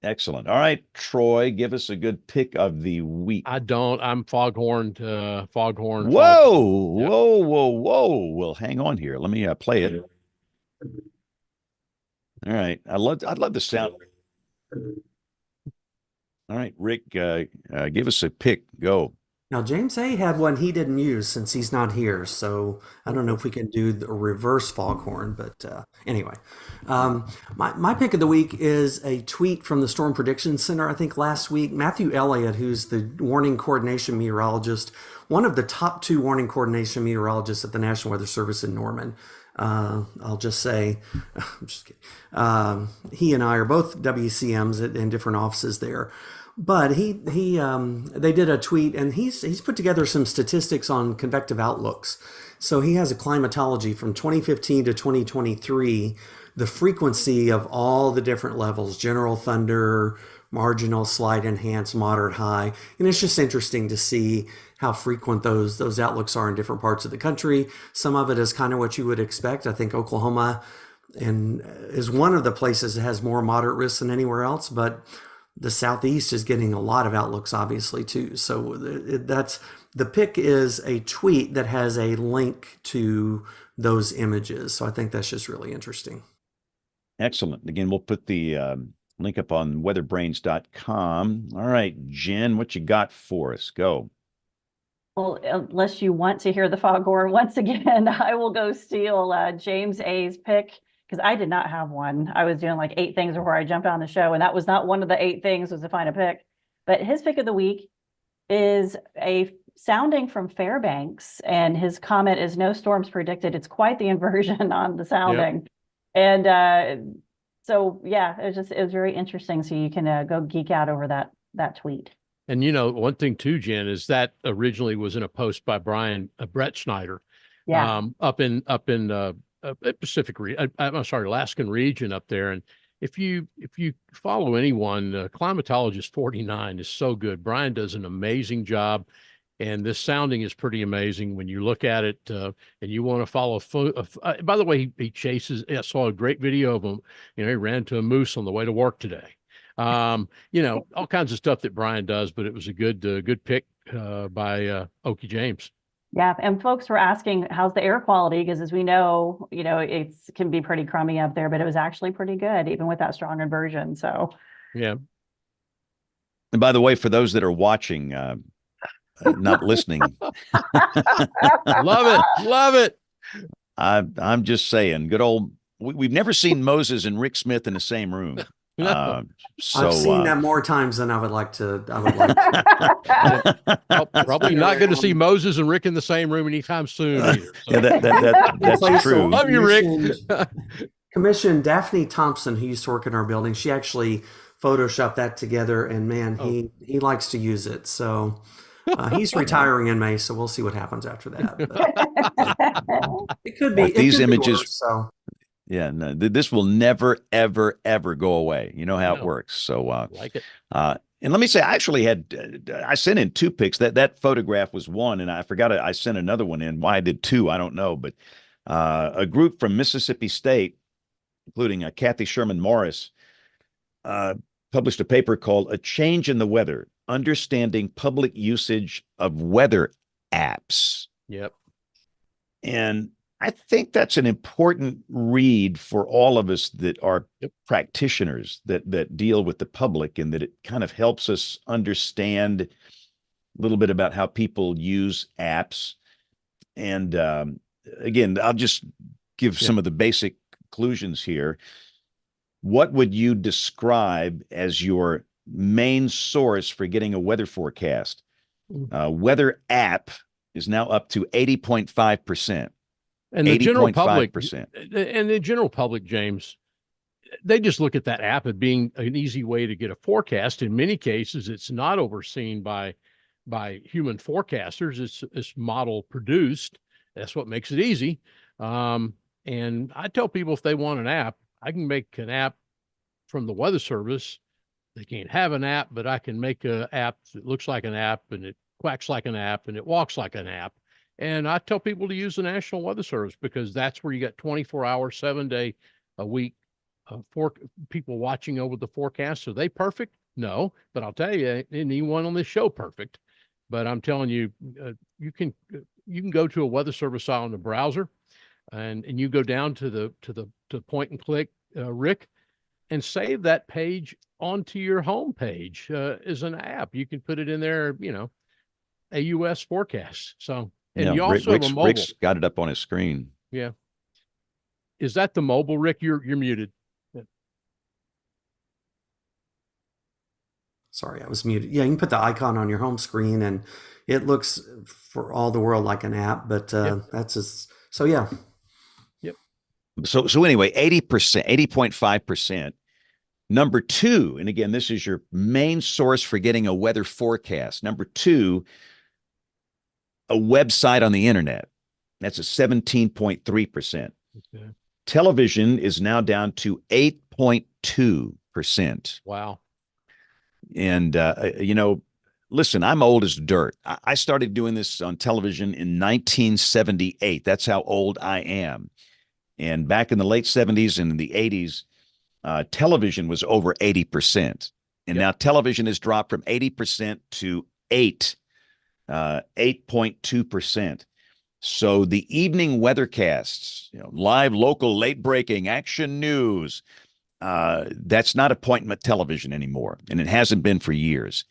Excellent. All right, Troy, give us a good pick of the week. I don't. I'm foghorned. Foghorn. Whoa. Well, hang on here. Let me play it. All right. I'd love the sound. All right, Rick, give us a pick. Go. Now, James A. had one he didn't use since he's not here, so I don't know if we can do the reverse foghorn, but anyway. My pick of the week is a tweet from the Storm Prediction Center, I think last week. Matthew Elliott, who's the warning coordination meteorologist, one of the top 2 warning coordination meteorologists at the National Weather Service in Norman. I'll just say, I'm just kidding. He and I are both WCMs in different offices there. But they did a tweet, and he's put together some statistics on convective outlooks. So he has a climatology from 2015 to 2023, the frequency of all the different levels: general thunder, marginal, slight, enhanced, moderate, high. And it's just interesting to see how frequent those outlooks are in different parts of the country. Some of it is kind of what you would expect. I think Oklahoma is one of the places that has more moderate risks than anywhere else, but the Southeast is getting a lot of outlooks, obviously, too. So that's the pick is a tweet that has a link to those images. So I think that's just really interesting. Excellent. Again, we'll put the link up on weatherbrains.com. All right, Jen, what you got for us? Go. Well, unless you want to hear the foghorn once again, I will go steal James A's pick because I did not have one. I was doing like 8 things before I jumped on the show, and that was not one of the 8 things was to find a pick. But his pick of the week is a sounding from Fairbanks, and his comment is no storms predicted. It's quite the inversion on the sounding. Yep. And so yeah, it was very interesting. So you can go geek out over that tweet. And one thing too, Jen, is that originally was in a post by Brett Schneider, up in Pacific I'm sorry, Alaskan region up there. And if you follow anyone, Climatologist 49 is so good. Brian does an amazing job, and this sounding is pretty amazing when you look at it. And you want to follow. By the way, he chases. I saw a great video of him. He ran to a moose on the way to work today. All kinds of stuff that Brian does, but it was a good pick by Okie James. Yeah, and folks were asking how's the air quality, because as we know, it can be pretty crummy up there, but it was actually pretty good even with that strong inversion. So yeah. And by the way, for those that are watching, not listening, love it. I'm just saying, good old. We've never seen Moses and Rick Smith in the same room. No. So I've seen that more times than I would like to. Probably not going to see Moses and Rick in the same room anytime soon either. So. Yeah, that's true. Love you, Rick. Commissioned Daphne Thompson, who used to work in our building. She actually photoshopped that together, and man, he likes to use it. So he's retiring in May, so we'll see what happens after that. But it could be these images. Worse, so. Yeah, no, this will never, ever, ever go away. You know how it works. So, like it. And let me say, I actually I sent in 2 pics. That photograph was one, and I forgot I sent another one in. Why I did 2, I don't know. But a group from Mississippi State, including Kathy Sherman Morris, published a paper called "A Change in the Weather: Understanding Public Usage of Weather Apps." Yep. And I think that's an important read for all of us that are practitioners that deal with the public, and that it kind of helps us understand a little bit about how people use apps. And again, I'll just give some of the basic conclusions here. What would you describe as your main source for getting a weather forecast? Weather app is now up to 80.5%. And the general public, James, they just look at that app as being an easy way to get a forecast. In many cases, it's not overseen by human forecasters. It's model produced. That's what makes it easy. And I tell people if they want an app, I can make an app from the Weather Service. They can't have an app, but I can make an app that looks like an app, and it quacks like an app, and it walks like an app. And I tell people to use the National Weather Service because that's where you got 24 hours, 7 day a week for people watching over the forecast. Are they perfect? No, but I'll tell you, anyone on this show perfect. But I'm telling you, you can go to a Weather Service site on the browser, and you go down to the point and click, Rick, and save that page onto your home page as an app. You can put it in there, AUS forecast. So. And you also have a mobile. Rick's got it up on his screen. Yeah. Is that the mobile, Rick? You're muted. Yeah. Sorry, I was muted. Yeah, you can put the icon on your home screen, and it looks for all the world like an app. But that's just so yeah. Yep. So anyway, 80%, 80.5%. Number 2, and again, this is your main source for getting a weather forecast. Number 2. A website on the internet. That's a 17.3%. Okay. Television is now down to 8.2%. Wow. And, listen, I'm old as dirt. I started doing this on television in 1978. That's how old I am. And back in the late 70s and in the 80s, television was over 80%. And now television has dropped from 80% to 8.2%. So the evening weathercasts, live, local, late breaking, action news, that's not appointment television anymore. And it hasn't been for years.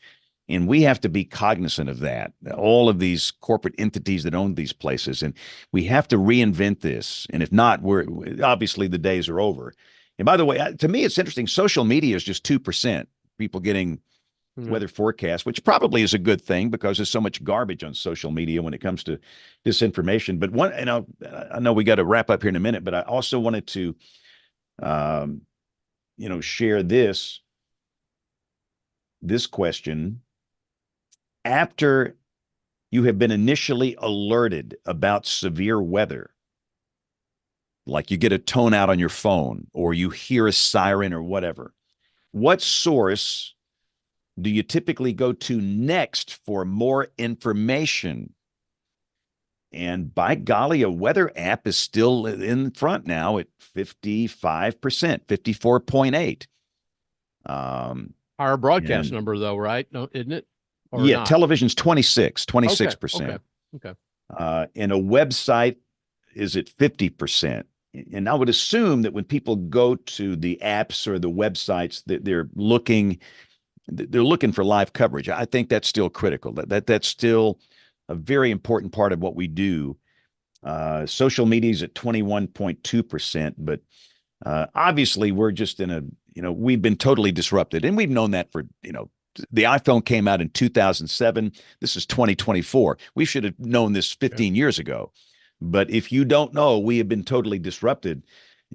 And we have to be cognizant of that. All of these corporate entities that own these places, and we have to reinvent this. And if not, we're obviously the days are over. And by the way, to me, it's interesting. Social media is just 2%. People getting weather forecasts, which probably is a good thing because there's so much garbage on social media when it comes to disinformation. But I know we got to wrap up here in a minute, but I also wanted to, share this question. After you have been initially alerted about severe weather, like you get a tone out on your phone or you hear a siren or whatever, what source do you typically go to next for more information? And by golly, a weather app is still in front now at 55%, 54.8. Our broadcast number, though, right? No, isn't it? Or yeah, not? Television's 26%. Okay. And a website is at 50%. And I would assume that when people go to the apps or the websites, that they're looking for live coverage. I think that's still critical. That's still a very important part of what we do. Social media is at 21.2%, but obviously we're just we've been totally disrupted, and we've known that for, the iPhone came out in 2007. This is 2024. We should have known this 15 years ago. But if you don't know, we have been totally disrupted,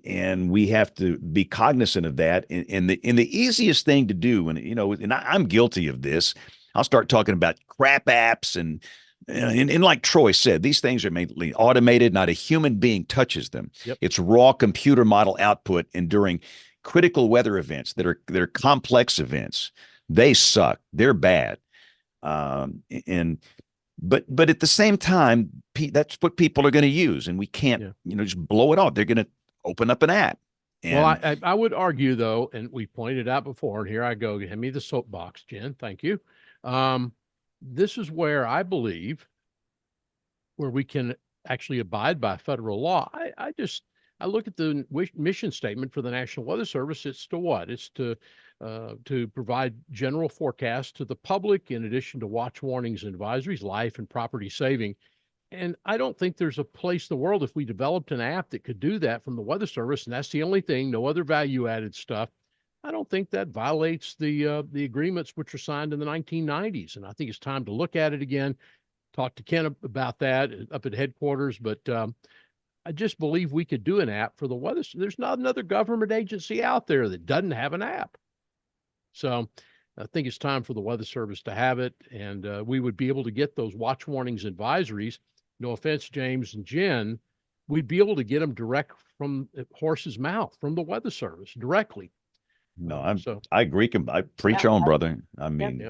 and we have to be cognizant of that. And the easiest thing to do, and I'm guilty of this, I'll start talking about crap apps and like Troy said, these things are mainly automated. Not a human being touches them. Yep. It's raw computer model output. And during critical weather events that are complex events, they suck. They're bad. But at the same time, that's what people are going to use, and we can't just blow it off. They're going to open up an app. Well, I would argue, though, and we pointed out before, and here I go. Hand me the soapbox, Jen. Thank you. This is where I believe where we can actually abide by federal law. I look at the mission statement for the National Weather Service. It's to what? It's to provide general forecasts to the public, in addition to watch warnings and advisories, life and property saving. And I don't think there's a place in the world, if we developed an app that could do that from the Weather Service, and that's the only thing, no other value added stuff, I don't think that violates the agreements which were signed in the 1990s. And I think it's time to look at it again. Talk to Ken about that up at headquarters. But I just believe we could do an app for the weather. There's not another government agency out there that doesn't have an app. So I think it's time for the Weather Service to have it. And we would be able to get those watch warnings, advisories. No offense, James and Jen, we'd be able to get them direct from the horse's mouth, from the Weather Service directly. No, I agree. I preach on, brother. I mean,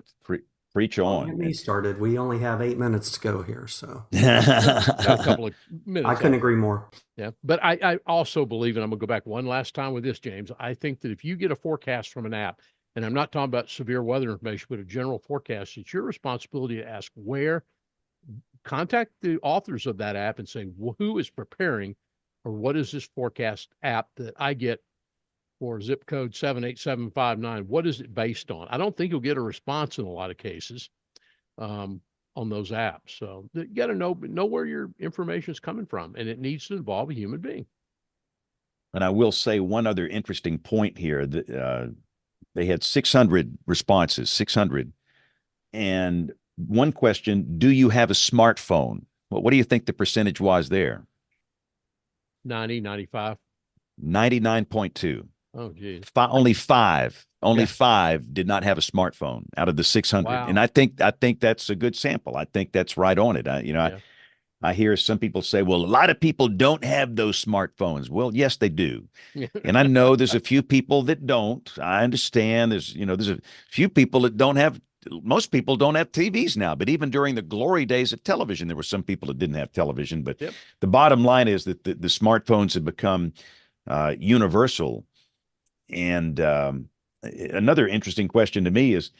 preach on. Get me started. We only have 8 minutes to go here, so got a couple of minutes. I couldn't agree more. Yeah, but I also believe, and I'm gonna go back one last time with this, James. I think that if you get a forecast from an app, and I'm not talking about severe weather information, but a general forecast, it's your responsibility to ask where. Contact the authors of that app and say, who is preparing, or what is this forecast app that I get for zip code 78759? What is it based on? I don't think you'll get a response in a lot of cases on those apps. So you got to know where your information is coming from, and it needs to involve a human being. And I will say one other interesting point here that they had 600 responses, 600. And one question, do you have a smartphone? Well, what do you think the percentage was there? 90, 95. 99.2. Oh, geez. Only five did not have a smartphone out of the 600. Wow. And I think that's a good sample. I think that's right on it. I hear some people say, well, a lot of people don't have those smartphones. Well, yes, they do. And I know there's a few people that don't. I understand there's a few people that don't have. Most people don't have TVs now, but even during the glory days of television, there were some people that didn't have television. But the bottom line is that the smartphones have become universal. And another interesting question to me is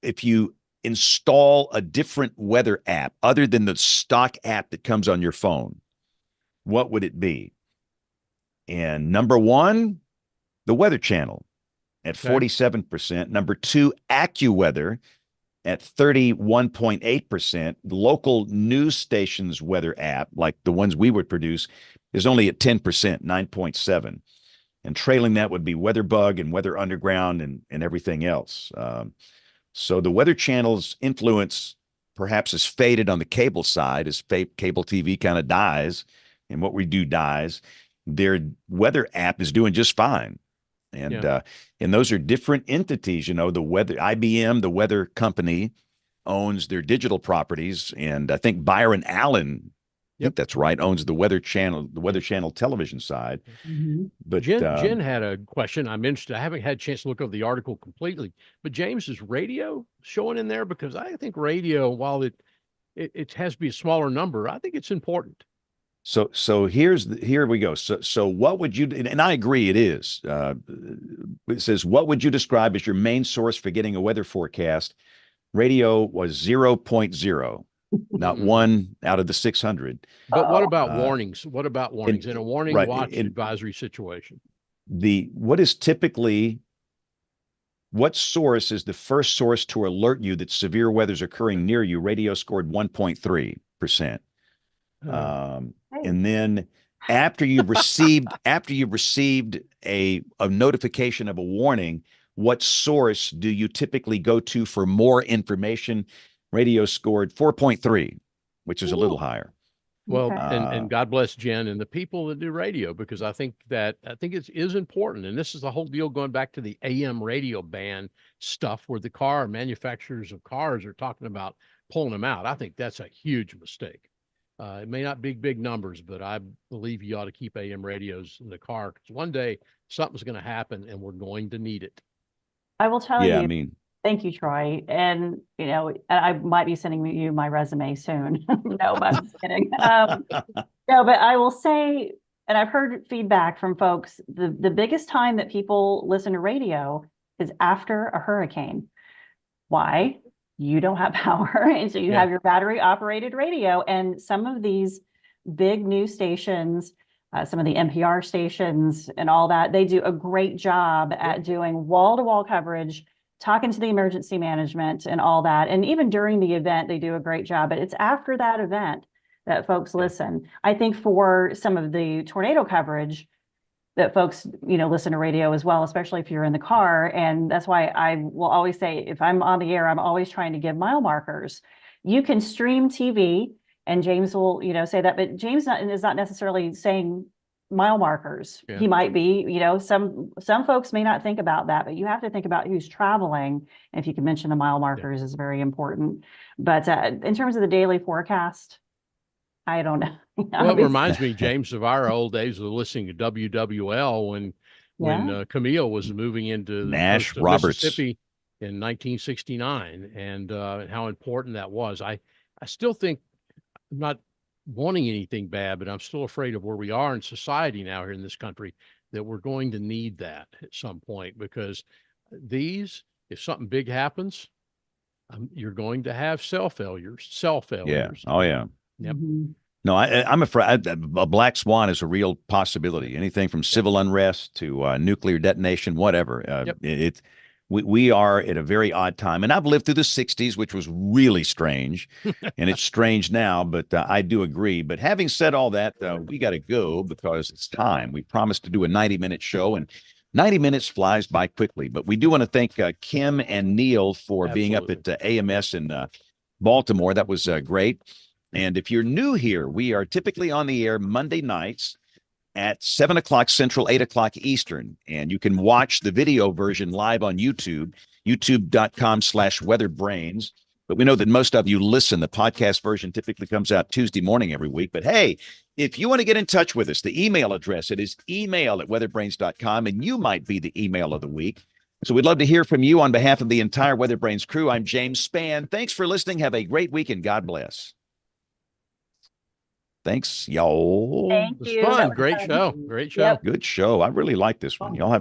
if you install a different weather app other than the stock app that comes on your phone, what would it be? And number one, the Weather Channel at 47%. Number two, AccuWeather at 31.8%. The local news stations weather app, like the ones we would produce, is only at 10%, 9.7. And trailing that would be WeatherBug and Weather Underground and everything else. So the Weather Channel's influence perhaps has faded on the cable side as cable TV kind of dies and what we do dies. Their weather app is doing just fine. And those are different entities. You know, the weather, IBM, the weather company, owns their digital properties. And I think Byron Allen, I think that's right, owns the Weather Channel television side. But Jen had a question. I'm interested. I haven't had a chance to look over the article completely, but James, is radio showing in there? Because I think radio, while it has to be a smaller number, I think it's important. So here we go. So what would you, and I agree it is. It says, what would you describe as your main source for getting a weather forecast? Radio was 0.0, not one out of the 600. But what about warnings? What about warnings in a warning watch advisory situation? What source is the first source to alert you that severe weather is occurring near you? Radio scored 1.3%. And then after you've received a notification of a warning, what source do you typically go to for more information? Radio scored 4.3, which is a little higher. Well, and God bless Jen and the people that do radio, because I think it is important. And this is the whole deal going back to the AM radio ban stuff where the car manufacturers of cars are talking about pulling them out. I think that's a huge mistake. It may not be big numbers, but I believe you ought to keep AM radios in the car because one day something's going to happen and we're going to need it. I will tell you. Thank you, Troy. And, you know, I might be sending you my resume soon. No, but I'm kidding. No, but I will say, and I've heard feedback from folks, the biggest time that people listen to radio is after a hurricane. Why? You don't have power, and so you have your battery operated radio. And some of these big news stations, some of the NPR stations and all that, they do a great job at doing wall-to-wall coverage, talking to the emergency management and all that. And even during the event, they do a great job, but it's after that event that folks listen. I think for some of the tornado coverage, that folks, you know, listen to radio as well, especially if you're in the car. And that's why I will always say, if I'm on the air, I'm always trying to give mile markers. You can stream TV, and James will, you know, say that, but James is not necessarily saying mile markers. He might be, you know, some folks may not think about that, but you have to think about who's traveling. And if you can mention the mile markers is very important. But in terms of the daily forecast, I don't know. Well, it reminds me, James, of our old days of listening to WWL when Camille was moving into Nash Roberts, Mississippi in 1969, and how important that was. I still think, I'm not wanting anything bad, but I'm still afraid of where we are in society now here in this country, that we're going to need that at some point, because if something big happens, you're going to have cell failures. Yeah. Oh, yeah. Yep. No, I'm afraid a black swan is a real possibility. Anything from civil unrest to nuclear detonation, whatever. We are at a very odd time. And I've lived through the 60s, which was really strange. And it's strange now, but I do agree. But having said all that, we got to go because it's time. We promised to do a 90-minute show, and 90 minutes flies by quickly. But we do want to thank Kim and Neil for being up at AMS in Baltimore. That was great. And if you're new here, we are typically on the air Monday nights at 7 o'clock Central, 8 o'clock Eastern. And you can watch the video version live on YouTube, youtube.com/WeatherBrains. But we know that most of you listen. The podcast version typically comes out Tuesday morning every week. But hey, if you want to get in touch with us, the email address, it is email@weatherbrains.com, and you might be the email of the week. So we'd love to hear from you on behalf of the entire WeatherBrains crew. I'm James Spann. Thanks for listening. Have a great week, and God bless. Thanks, y'all. Thank you. It was fun. Great show. Great show. Good show. I really like this one. Y'all have